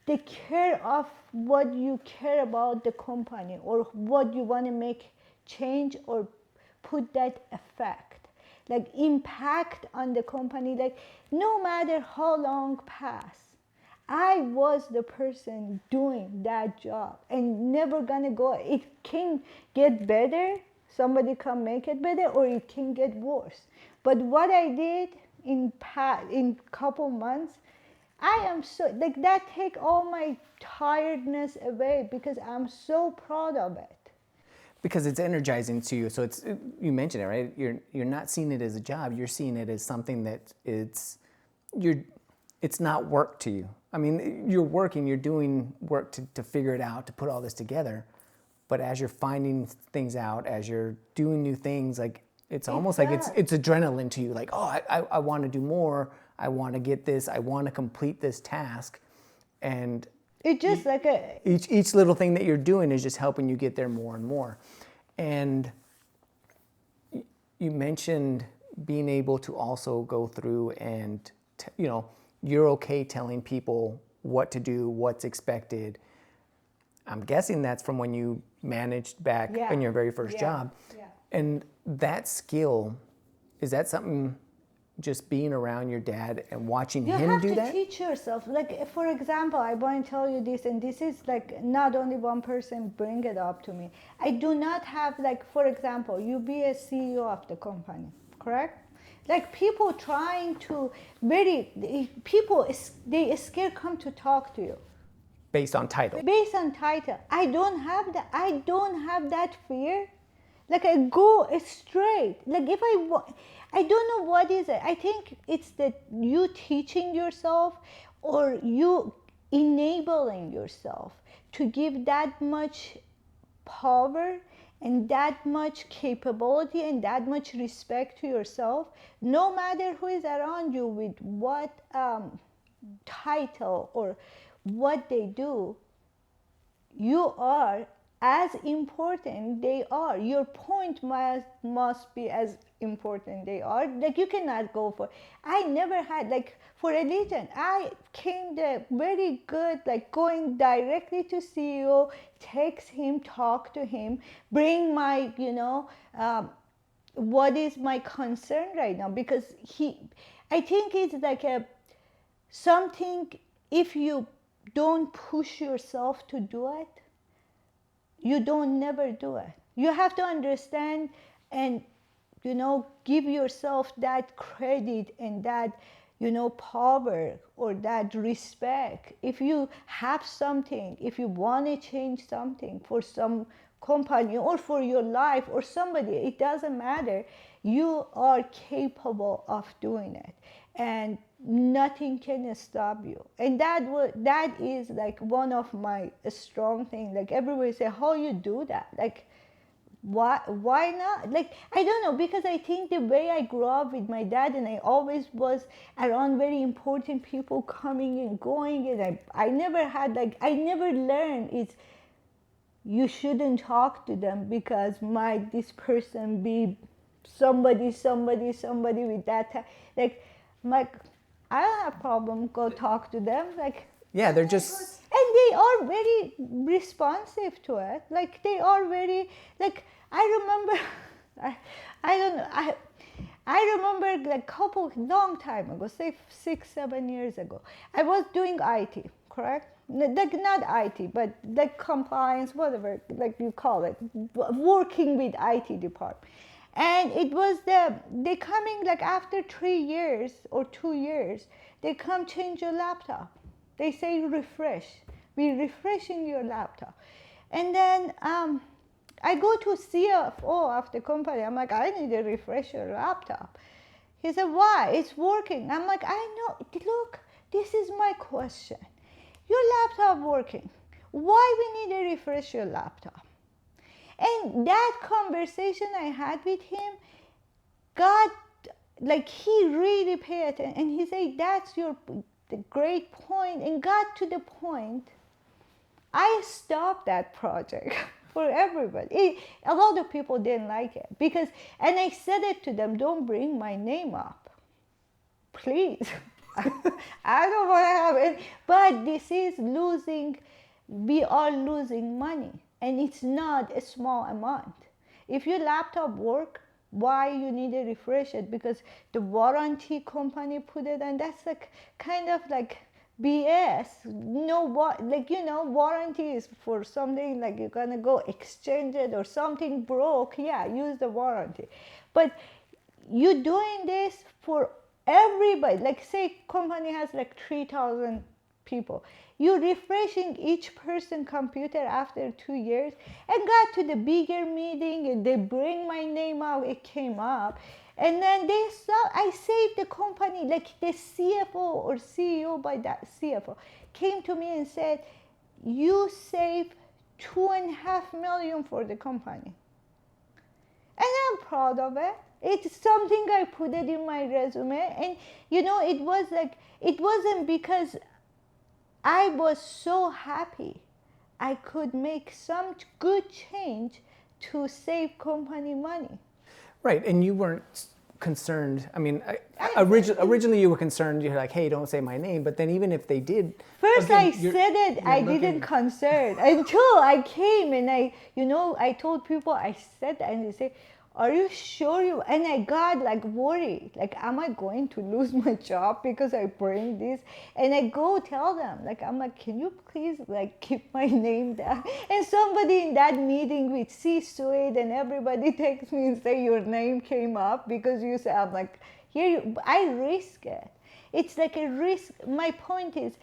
the care of what you care about the company, or what you want to make change or put that effect, like impact on the company. Like no matter how long pass, I was the person doing that job, and never gonna go. It can get better, somebody can make it better, or it can get worse. But what I did in couple months, I am so, like, that take all my tiredness away, because I'm so proud of it. Because it's energizing to you. So you mentioned it, right? You're not seeing it as a job. You're seeing it as something that it's not work to you. I mean, you're working, you're doing work to figure it out, to put all this together. But as you're finding things out, as you're doing new things, like it's almost like it's adrenaline to you. Like, oh, I want to do more. I want to get this. I want to complete this task. And it's just each little thing that you're doing is just helping you get there more and more. And you mentioned being able to also go through and, you're okay telling people what to do, what's expected. I'm guessing that's from when you managed back in your very first job. Yeah. And that skill, is that something just being around your dad and watching him do that? You have to teach yourself. Like, for example, I want to tell you this, and this is like not only one person bring it up to me. I do not have, like, for example, you be a CEO of the company, correct? Like people trying to, they scared come to talk to you. Based on title. Based on title. I don't have that fear. Like I go straight. Like if I don't know what is it. I think it's that you teaching yourself, or you enabling yourself to give that much power and that much capability and that much respect to yourself, no matter who is around you with what title or what they do. You are as important they are. Your point must be as important they are. Like you cannot go for. I never had like for religion. I came the very good like going directly to CEO, text him, talk to him, bring my what is my concern right now, because I think it's like a something. If you don't push yourself to do it, you don't never do it. You have to understand and give yourself that credit and that power or that respect. If you have something, if you want to change something for some company or for your life or somebody, it doesn't matter. You are capable of doing it, and nothing can stop you. And that is like one of my strong things. Like everybody say, how you do that? Like why not? Like I don't know, because I think the way I grew up with my dad, and I always was around very important people coming and going, and I never had like I never learned is you shouldn't talk to them because might this person be somebody with that like my I don't have problem go talk to them, like yeah, they're just, and they are very responsive to it. Like they are very like I remember I don't know I remember like couple long time ago, say 6-7 years ago, I was doing IT, correct? Like not IT, but like compliance, whatever, like you call it, working with IT department. And it was they coming like after 3 years or 2 years, they come change your laptop. They say refresh. We're refreshing your laptop. And then I go to CFO of the company. I'm like, I need to refresh your laptop. He said, why? It's working. I'm like, I know. Look, this is my question. Your laptop working. Why we need to refresh your laptop? And that conversation I had with him got, like he really paid attention. And he said, that's the great point, and got to the point. I stopped that project for everybody. A lot of people didn't like it because, and I said it to them, don't bring my name up, please. I don't want to have it, but this is losing, we are losing money, and it's not a small amount. If your laptop work, why you need to refresh it? Because the warranty company put it, and that's like kind of like BS. Warranty is for something like you're gonna go exchange it or something broke, yeah, use the warranty. But you doing this for everybody, like say company has like 3,000 people. You're refreshing each person computer after 2 years, and got to the bigger meeting and they bring my name out, it came up. And then they saw I saved the company, like the CFO or CEO by that CFO came to me and said, you saved $2.5 million for the company. And I'm proud of it. It's something I put it in my resume. And it was like, it wasn't because I was so happy I could make some good change to save company money. right, and you weren't concerned. I mean, originally you were concerned. You're like, hey, don't say my name. But then even if they did, first again, I said it, I didn't concern until I came and I told people I said that, and they say, are you sure you? And I got like worried, like, am I going to lose my job because I bring this? And I go tell them, like, I'm like, can you please like keep my name down? And somebody in that meeting with C-suite and everybody texts me and say your name came up because you said. I'm like, I risk it. It's like a risk. My point is.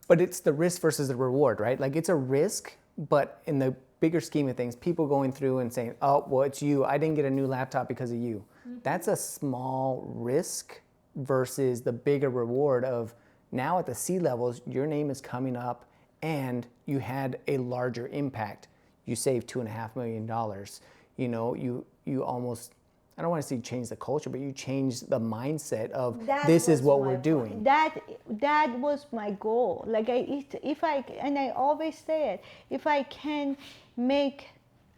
But it's the risk versus the reward, right? Like it's a risk, but in the bigger scheme of things, people going through and saying, oh, well, it's you. I didn't get a new laptop because of you. Mm-hmm. That's a small risk versus the bigger reward of now at the C levels, your name is coming up and you had a larger impact. You saved $2.5 million. You almost I don't want to say change the culture, but you change the mindset of That this is was what my we're point. doing. That was my goal. Like if I, and I always say it, if I can make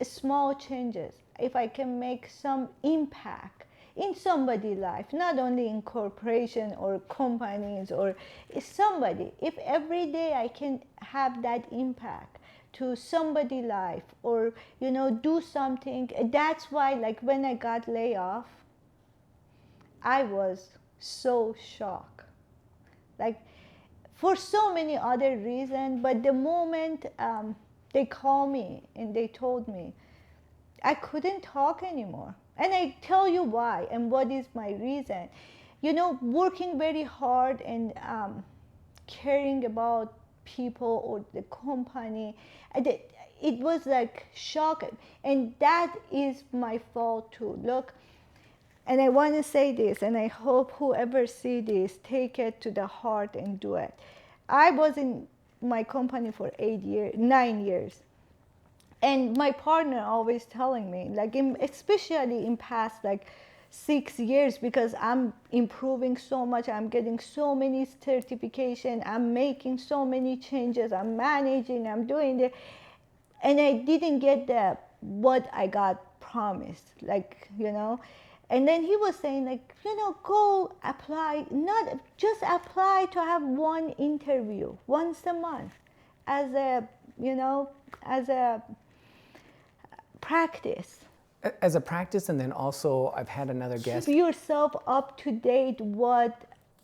small changes, if I can make some impact in somebody's life, not only in corporation or companies or somebody, if every day I can have that impact to somebody's life, or do something. That's why, like, when I got laid off, I was so shocked, like, for so many other reasons. But the moment they called me and they told me, I couldn't talk anymore. And I tell you why and what is my reason. Working very hard and caring about people or the company, it was like shocking. And that is my fault too. Look, and I want to say this, and I hope whoever see this take it to the heart and do it. I was in my company for 9 years. And my partner always telling me, like, especially in past like 6 years, because I'm improving so much, I'm getting so many certification, I'm making so many changes, I'm managing, I'm doing it, and I didn't get what I got promised, like, And then he was saying, like, go apply, not just apply to have one interview once a month as a practice. As a practice, and then also I've had another guest. Keep yourself up to date with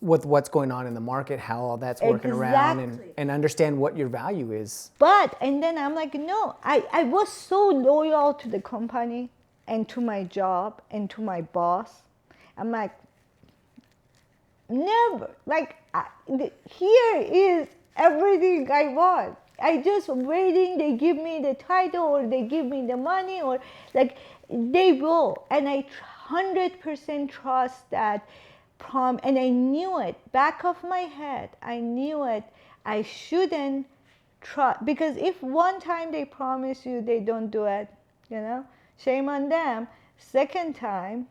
what's going on in the market, how all that's working around, and understand what your value is. And then I'm like, no, I was so loyal to the company and to my job and to my boss. I'm like, never, like, here is everything I want. I just waiting, they give me the title or they give me the money, or like they will. And I 100% trust that and I knew it, back of my head, I knew it. I shouldn't trust, because if one time they promise you, they don't do it, shame on them. Second time,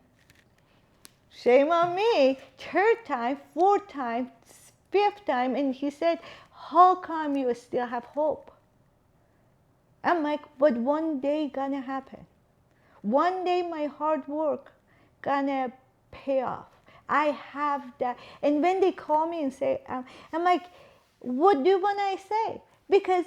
shame on me. Third time, fourth time, fifth time. And he said, how come you still have hope? I'm like, but one day gonna happen. One day my hard work gonna pay off. I have that. And when they call me and say, I'm like, what do you want I say? Because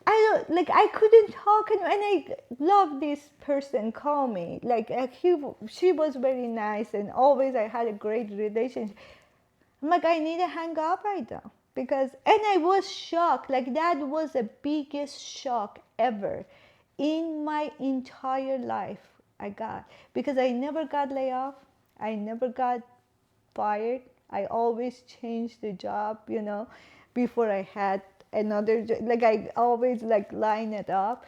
I couldn't talk, and I love this person call me. Like, she was very nice, and always I had a great relationship. I'm like, I need to hang up right now. And I was shocked. Like, that was the biggest shock ever in my entire life I got. Because I never got laid off. I never got fired. I always changed the job, before I had another job. Like, I always line it up.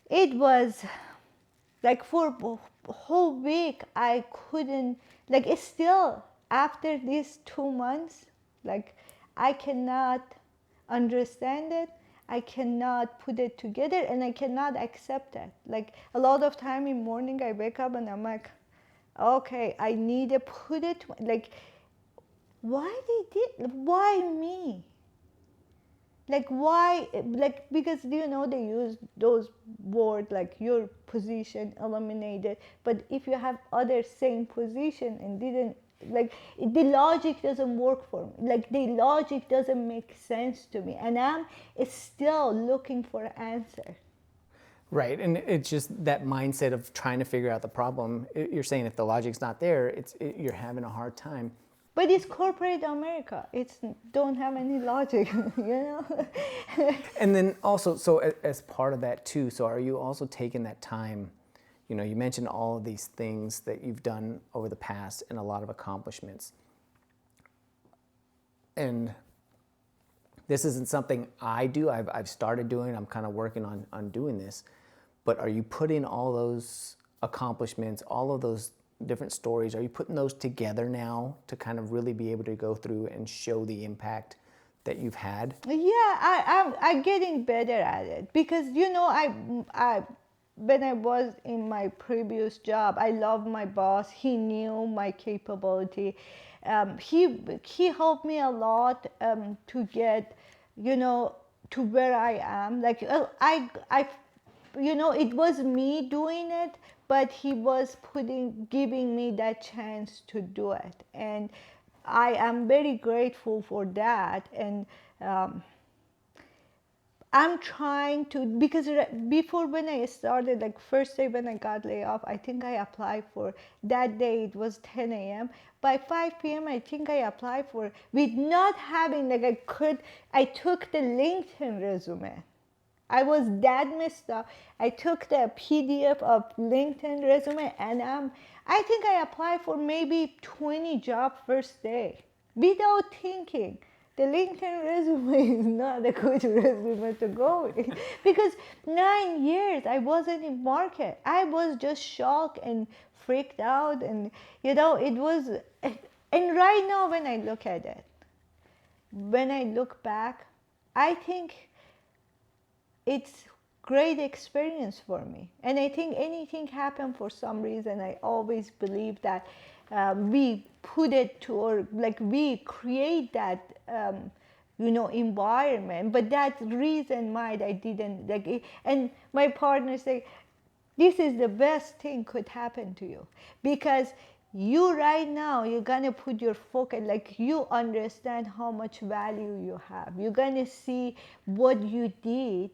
It was like for a whole week I couldn't, it's still after these 2 months, I cannot understand it. I cannot put it together, and I cannot accept it. Like, a lot of time in morning I wake up and I'm like, okay, I need to put it, why me? Why, because they use those words like your position eliminated, but if you have other same position and didn't, the logic doesn't work for me. The logic doesn't make sense to me, and I'm still looking for an answer. Right, and it's just that mindset of trying to figure out the problem. You're saying if the logic's not there, you're having a hard time. But it's corporate America. It's don't have any logic, And then also, so as part of that too, so are you also taking that time? You mentioned all of these things that you've done over the past and a lot of accomplishments. And this isn't something I do. I've started doing. I'm kind of working on doing this. But are you putting all those accomplishments, all of those different stories, are you putting those together now to kind of really be able to go through and show the impact that you've had? Yeah, I'm getting better at it, because when I was in my previous job, I love my boss. He knew my capability. He helped me a lot to get, you know, to where I am. Like it was me doing it, but he was giving me that chance to do it, and I am very grateful for that. And um, I'm trying to, because before when I started, like first day when I got laid off, I think I applied for, that day it was 10 a.m. By 5 p.m. I think I applied for, with not having, like I took the LinkedIn resume. I was that messed up. I took the PDF of LinkedIn resume, and I think I applied for maybe 20 jobs first day without thinking. The LinkedIn resume is not a good resume to go with, because 9 years I wasn't in market. I was just shocked and freaked out, and it was. And right now, when I look at it, when I look back, I think it's great experience for me. And I think anything happen for some reason, I always believe that we put it to, or like we create that environment, but that reason might I didn't like it. And my partner say, this is the best thing could happen to you, because you right now, you're gonna put your focus, like you understand how much value you have. You're gonna see what you did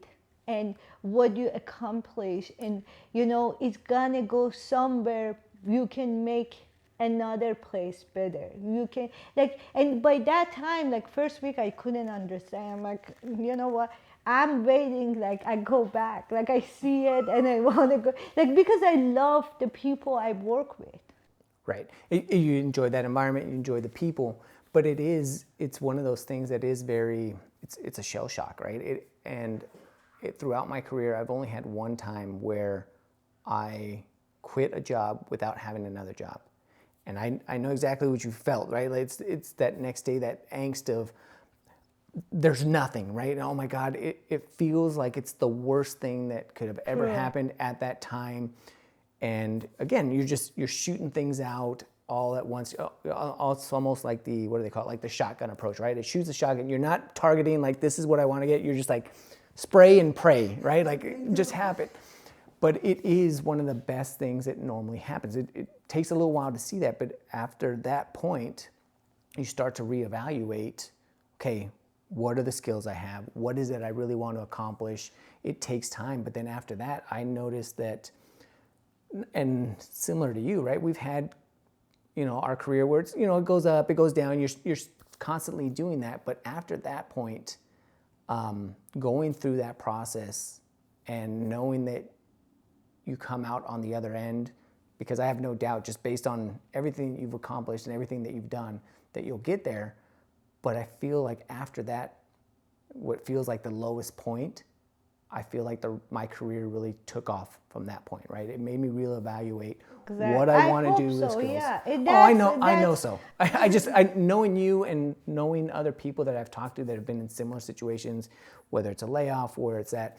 and what you accomplished, and it's gonna go somewhere. You can make another place better. You can, like, and by that time, like first week I couldn't understand. I'm like, you know what, I'm waiting, like I go back, like I see it and I want to go, like, because I love the people I work with. Right. You enjoy that environment, you enjoy the people, but it's one of those things that is it's a shell shock, right? Throughout my career, I've only had one time where I quit a job without having another job. And I know exactly what you felt, right? Like it's that next day, that angst of there's nothing, right? Oh my God, it feels like it's the worst thing that could have ever happened at that time. And again, you're shooting things out all at once. It's almost like what do they call it? Like the shotgun approach, right? It shoots the shotgun. You're not targeting like, this is what I want to get. You're just like spray and pray, right? Like just happen. But it is one of the best things that normally happens. It takes a little while to see that, but after that point, you start to reevaluate, okay, what are the skills I have? What is it I really want to accomplish? It takes time, but then after that, I noticed that, and similar to you, right? We've had, our career where it's, it goes up, it goes down, you're constantly doing that, but after that point, going through that process and knowing that you come out on the other end, because I have no doubt, just based on everything you've accomplished and everything that you've done, that you'll get there. But I feel like after that, what feels like the lowest point, I feel like my career really took off from that point, right? It made me reevaluate what I want to do with skills. Yeah. I know so. Knowing you and knowing other people that I've talked to that have been in similar situations, whether it's a layoff or it's that,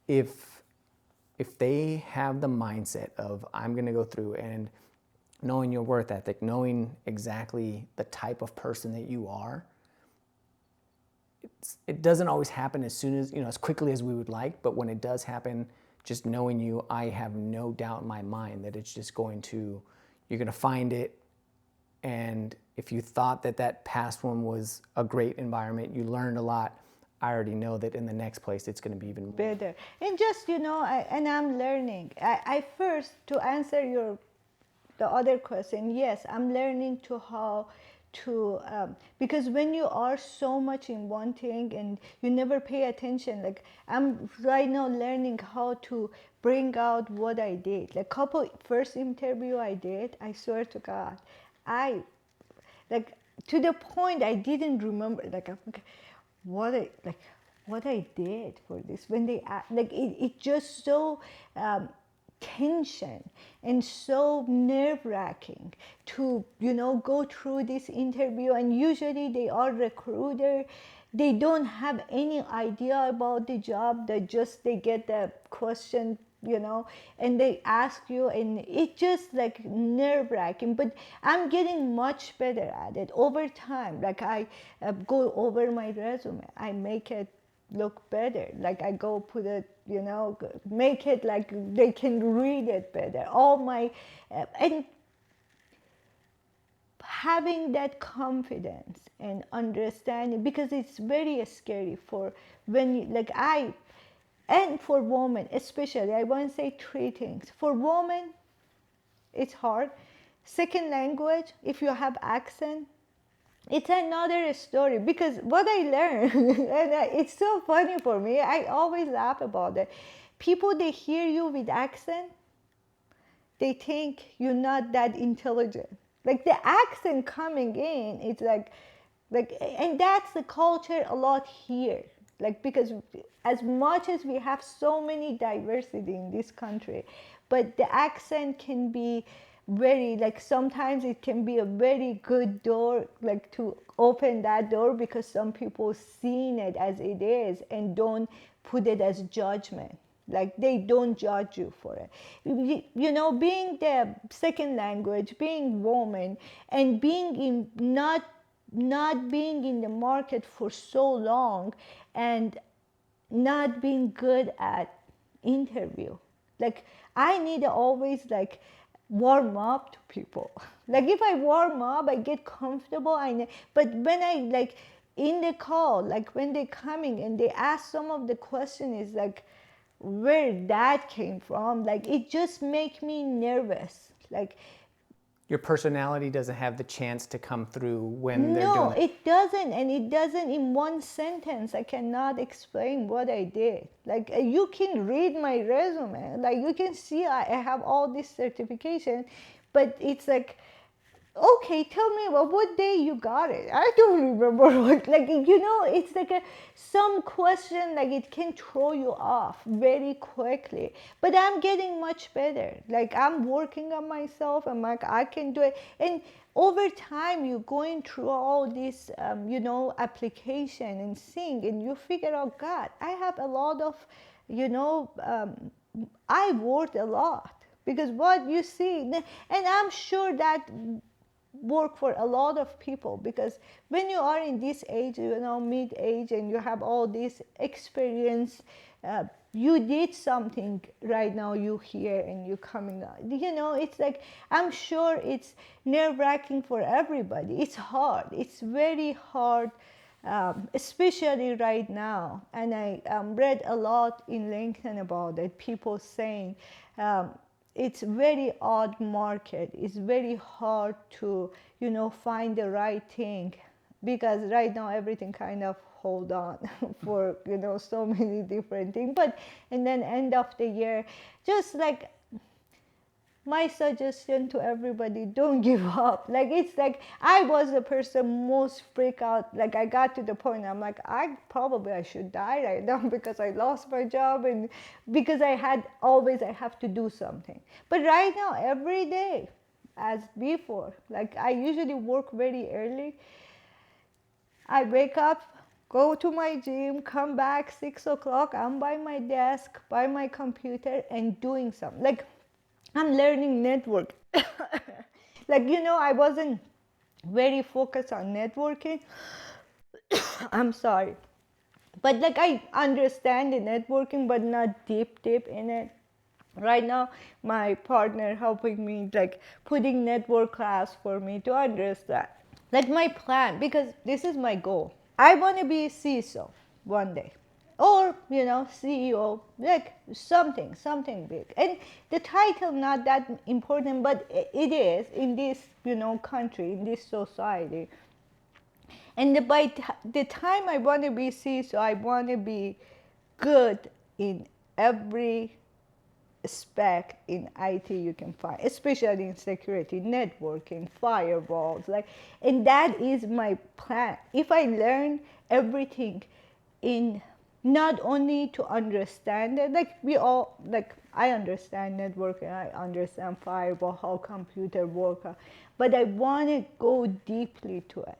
if they have the mindset of I'm going to go through, and knowing your work ethic, knowing exactly the type of person that you are, it doesn't always happen as soon as, as quickly as we would like, but when it does happen, just knowing you, I have no doubt in my mind that it's just you're going to find it. And if you thought that past one was a great environment, you learned a lot, I already know that in the next place it's going to be even better. And just, and I'm learning. I first, to answer the other question, yes, I'm learning how to, because when you are so much in one thing and you never pay attention, like I'm right now learning how to bring out what I did. Like first interview I did, I swear to God, to the point I didn't remember, what I did for this, when they it just so tension and so nerve-wracking to go through this interview. And usually they are recruiter, they don't have any idea about the job, they get the question and they ask you, and it's just like nerve-wracking. But I'm getting much better at it over time. Like I go over my resume, I make it look better. Like I go put it, make it like they can read it better. All my and having that confidence and understanding, because it's very scary for when you, like I, and for women especially, I want to say three things. For women, it's hard. Second language, if you have accent, it's another story. Because what I learned, and it's so funny for me, I always laugh about it. People, they hear you with accent, they think you're not that intelligent. Like the accent coming in, it's like, and that's the culture a lot here. Like, because as much as we have so many diversity in this country, but the accent can be very, like sometimes it can be a very good door, like to open that door, because some people seen it as it is and don't put it as judgment. Like they don't judge you for it. Being the second language, being woman, and being in not being in the market for so long, and not being good at interview. Like I need to always like warm up to people. Like if I warm up, I get comfortable. But when I like in the call, like when they're coming and they ask some of the question is like where that came from, like it just make me nervous. Like your personality doesn't have the chance to come through when they're doing no, it doesn't. And it doesn't in one sentence. I cannot explain what I did. Like you can read my resume, like you can see I have all this certification, but it's like, okay, tell me about what day you got it. I don't remember what, like, it's like some question, like it can throw you off very quickly. But I'm getting much better. Like I'm working on myself. I'm like, I can do it. And over time, you're going through all this, application and seeing, and you figure out, God, I have a lot of, I worked a lot. Because what you see, and I'm sure that work for a lot of people, because when you are in this age, mid-age, and you have all this experience, you did something right now, you here and you coming out. It's like, I'm sure it's nerve-wracking for everybody. It's hard. It's very hard, especially right now. And I read a lot in LinkedIn about it, people saying, it's very odd market. It's very hard to, find the right thing, because right now everything kind of hold on for, so many different things. But, and then end of the year, just like my suggestion to everybody, don't give up. Like it's like I was the person most freak out. Like I got to the point, I'm like, I should die right now because I lost my job, and because I have to do something. But right now, every day, as before, like I usually work very early. I wake up, go to my gym, come back 6 o'clock, I'm by my desk, by my computer, and doing something. Like I'm learning network. Like, I wasn't very focused on networking. I'm sorry. But like I understand the networking, but not deep in it. Right now, my partner helping me, like putting network class for me to understand. Like my plan, because this is my goal. I want to be a CISO one day. Or, CEO, like something big. And the title not that important, but it is in this, country, in this society. And by the time I want to be CISO, I want to be good in every spec in IT you can find, especially in security, networking, firewalls, and that is my plan. If I learn everything in not only to understand it, I understand networking, I understand firewall, how computer work, but I want to go deeply to it,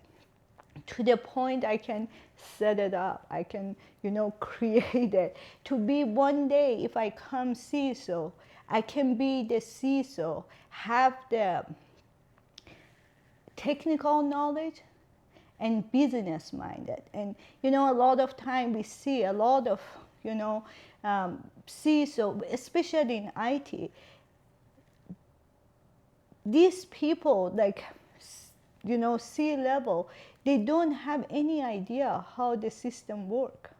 to the point I can set it up, I can, create it. To be one day, if I come CISO, I can be the CISO, have the technical knowledge and business minded. And, a lot of time we see a lot of, CISO, especially in IT, these people, like, C-level, they don't have any idea how the system work.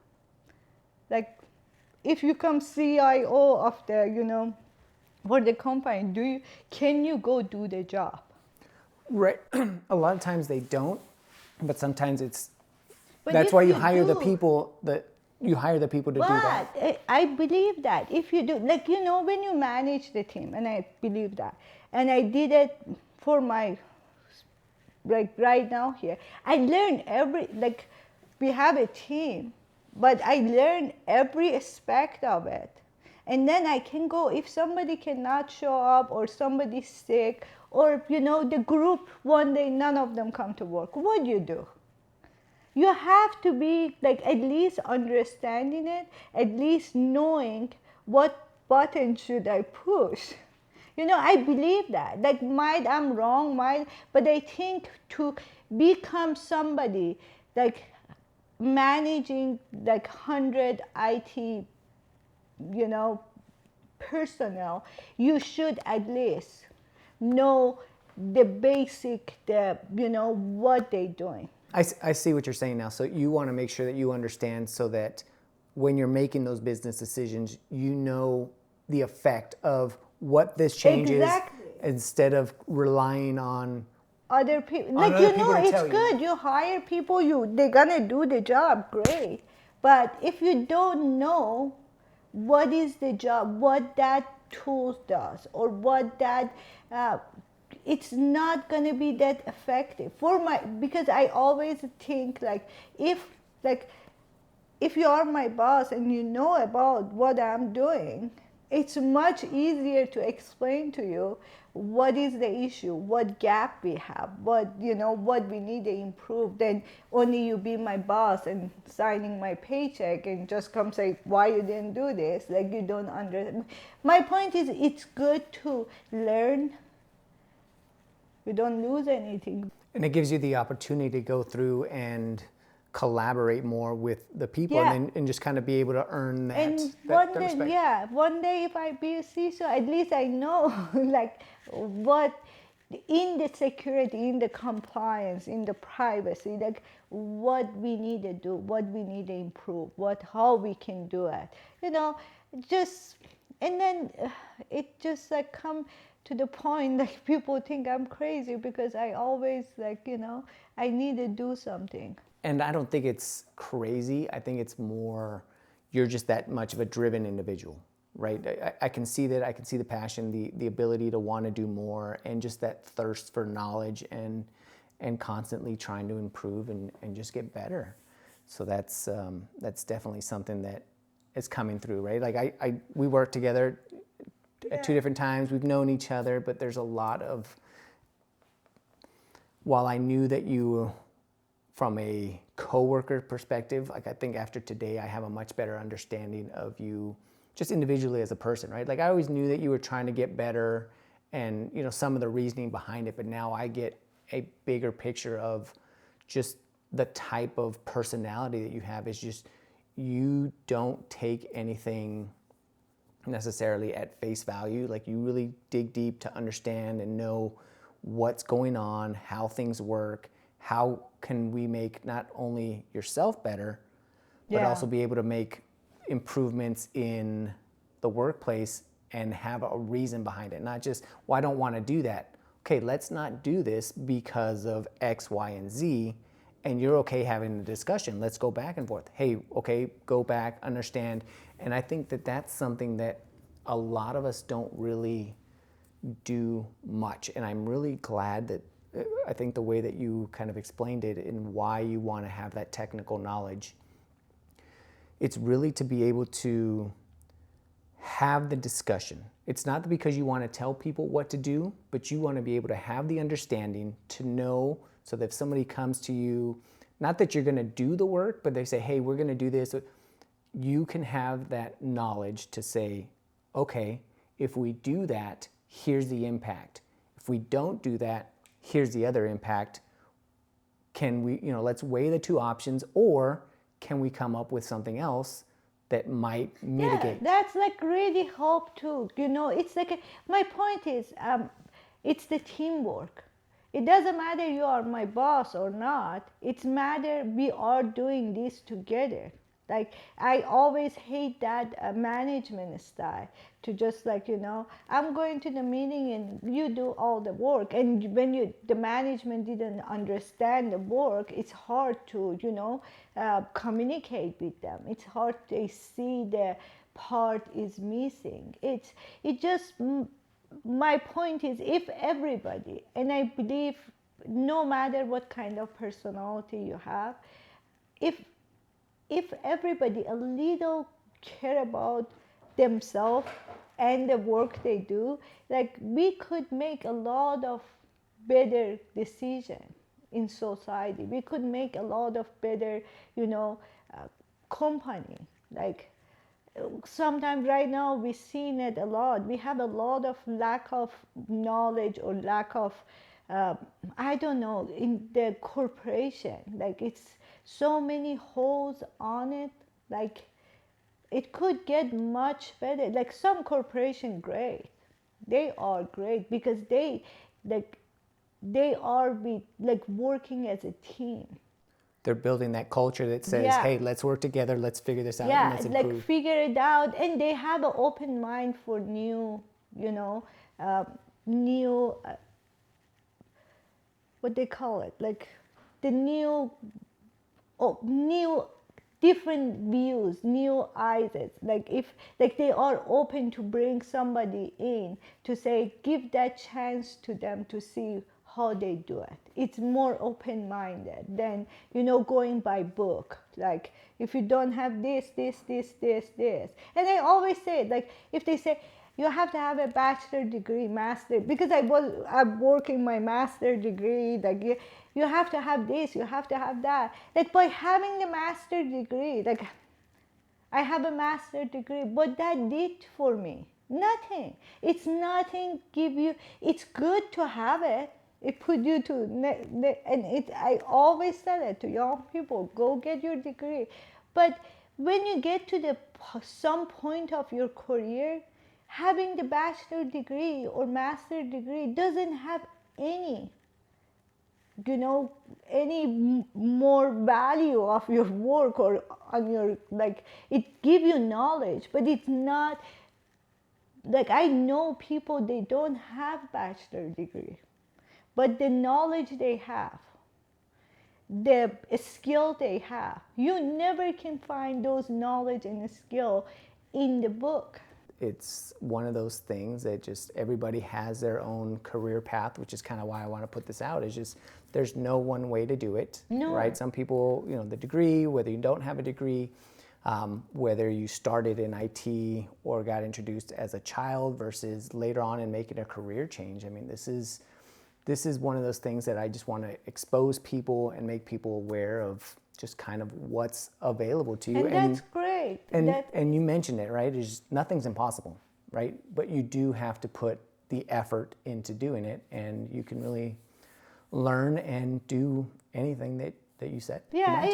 Like, if you come CIO of the, for the company, can you go do the job? Right. A lot of times they don't, but sometimes But that's if why you you hire the do- people to do that. But I believe that if you do, like, when you manage the team, and I believe that, and I did it for my, like right now here, I learn we have a team, but I learn every aspect of it. And then I can go, if somebody cannot show up or somebody's sick, or, the group, one day none of them come to work, what do you do? You have to be, like, at least understanding it, at least knowing what button should I push. I believe that. Like, I'm wrong, but I think to become somebody, like, managing, like, 100 IT, personnel, you should at least know the basic, what they're doing. I see what you're saying now. So you want to make sure that you understand so that when you're making those business decisions, you know the effect of what this change Exactly. is instead of relying on Other people, on like, other people to it's tell you. good. You hire people, they're gonna do the job, great. But if you don't know what is the job, what that tool does, or what that, it's not gonna be that effective. Because I always think, like, if you are my boss and you know about what I'm doing, it's much easier to explain to you what is the issue, what gap we have, what we need to improve, than only you be my boss and signing my paycheck and just come say why you didn't do this, like you don't understand. My point is, it's good to learn. You don't lose anything. and it gives you the opportunity to go through and collaborate more with the people Yeah. and just kind of be able to earn that, And that respect. one day if I be a CISO, at least I know like what in the security, in the compliance, in the privacy, like what we need to do, what we need to improve, how we can do it, just, and then it just like come to the point like people think I'm crazy because I always like, I need to do something. And I don't think it's crazy. I think it's more, you're just that much of a driven individual, right? I can see that. I can see the passion, the ability to want to do more, and just that thirst for knowledge and constantly trying to improve and just get better. So that's definitely something that is coming through, right? Like we work together at 2 different times. We've known each other, but there's a lot of, while I knew that you, from a coworker perspective, like I think after today, I have a much better understanding of you just individually as a person, right? Like I always knew that you were trying to get better and, some of the reasoning behind it, but now I get a bigger picture of just the type of personality that you have is just, you don't take anything necessarily at face value. Like you really dig deep to understand and know what's going on, how things work, how can we make not only yourself better, but also be able to make improvements in the workplace and have a reason behind it. Not just, well, I don't want to do that. Okay, let's not do this because of X, Y, and Z. And you're okay having a discussion. Let's go back and forth. Hey, okay, go back, understand. And I think that that's something that a lot of us don't really do much. And I'm really glad that I think the way that you kind of explained it and why you want to have that technical knowledge, it's really to be able to have the discussion. It's not because you want to tell people what to do, but you want to be able to have the understanding to know so that if somebody comes to you, not that you're going to do the work, but they say, hey, we're going to do this. You can have that knowledge to say, okay, if we do that, here's the impact. If we don't do that, here's the other impact. Can we, let's weigh the two options, or can we come up with something else that might mitigate? Yeah, that's like really hope too. It's like, my point is, it's the teamwork. It doesn't matter you are my boss or not. It's matter we are doing this together. Like, I always hate that management style, to just like, I'm going to the meeting and you do all the work. And when the management didn't understand the work, it's hard to, communicate with them. It's hard to see the part is missing. My point is, if everybody, and I believe no matter what kind of personality you have, if everybody a little care about themselves and the work they do, like, we could make a lot of better decisions in society. We could make a lot of better, company. Like, sometimes right now we're seeing it a lot. We have a lot of lack of knowledge, or lack of, I don't know, in the corporation. Like, it's so many holes on it. Like, it could get much better. Like, some corporation, great. They are great because they are working as a team. They're building that culture that says, Yeah. hey, let's work together, let's figure this out, and Yeah, let's like, improve. figure it out, and they have an open mind for new, new, what they call it, like the new different views, new eyes. Like, if like they are open to bring somebody in to say, give that chance to them to see how they do it. It's more open-minded than, going by book. Like, if you don't have this. And I always say, like, if they say, you have to have a bachelor degree, master, because I'm working my master degree, like, you have to have this, you have to have that. Like, by having the master degree, like, I have a master degree, but that did for me nothing. It's nothing give you, it's good to have it. It put you to, and I always tell it to young people, go get your degree. But when you get to some point of your career, having the bachelor degree or master degree doesn't have any, any more value of your work, or on your, like, it give you knowledge, but it's not, like, I know people, they don't have bachelor degree, but the knowledge they have, the skill they have, you never can find those knowledge and skill in the book. It's one of those things that just everybody has their own career path, which is kind of why I want to put this out. Is just, there's no one way to do it, No. right? Some people, the degree, whether you don't have a degree, whether you started in IT or got introduced as a child versus later on and making a career change. I mean, this is one of those things that I just want to expose people and make people aware of, just kind of what's available to you. And that's great. And you mentioned it, right? It's nothing's impossible, right? But you do have to put the effort into doing it, and you can really learn and do anything that you set. Yeah,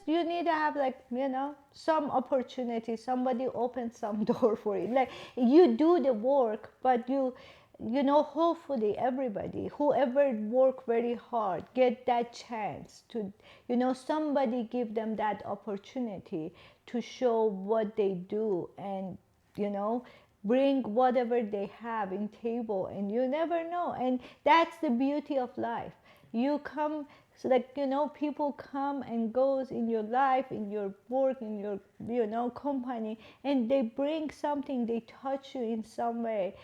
you need to have, like, some opportunity. Somebody opens some door for you. Like, you do the work, but hopefully everybody, whoever work very hard, get that chance to, somebody give them that opportunity to show what they do, and, bring whatever they have in table, and you never know. And that's the beauty of life. You come, so like, people come and goes in your life, in your work, in your, company, and they bring something, they touch you in some way.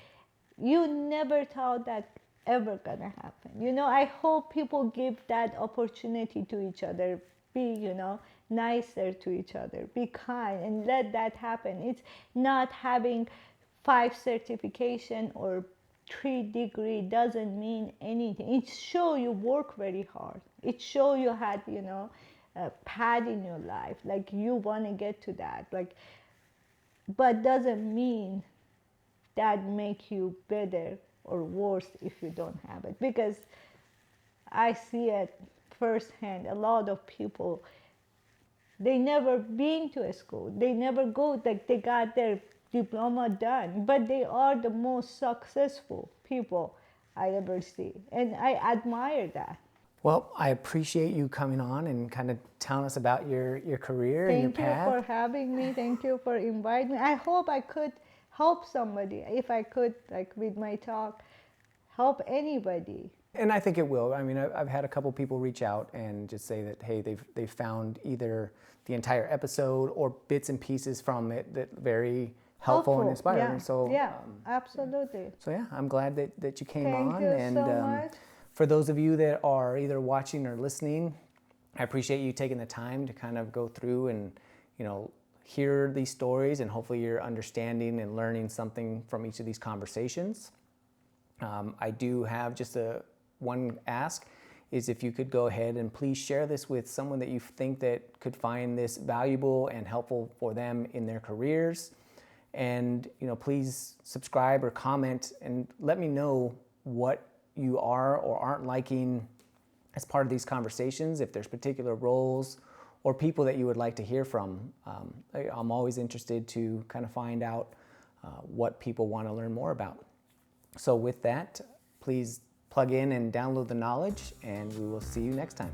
You never thought that ever gonna happen. I hope people give that opportunity to each other. Be, nicer to each other. Be kind, and let that happen. It's not having 5 certification or 3 degree doesn't mean anything. It show you work very hard. It show you had, path in your life, like you want to get to that, like, but doesn't mean that make you better or worse if you don't have it. Because I see it firsthand. A lot of people, they never been to a school. They never go, like they got their diploma done, but they are the most successful people I ever see. And I admire that. Well, I appreciate you coming on and kind of telling us about your career and your Thank you path. for having me. Thank you for inviting me. I hope I could help somebody. If I could, like with my talk, help anybody. And I think it will. I mean, I've had a couple people reach out and just say that, hey, they've found either the entire episode or bits and pieces from it that very helpful and inspiring. Yeah. So yeah, absolutely. So yeah, I'm glad that you came Thank on. you And so much. for those of you that are either watching or listening, I appreciate you taking the time to kind of go through and, you know, hear these stories, and hopefully you're understanding and learning something from each of these conversations. I do have just one ask, is if you could go ahead and please share this with someone that you think that could find this valuable and helpful for them in their careers. And, you know, please subscribe or comment and let me know what you are or aren't liking as part of these conversations, if there's particular roles or people that you would like to hear from. I'm always interested to kind of find out what people want to learn more about. So with that, please plug in and download the knowledge, and we will see you next time.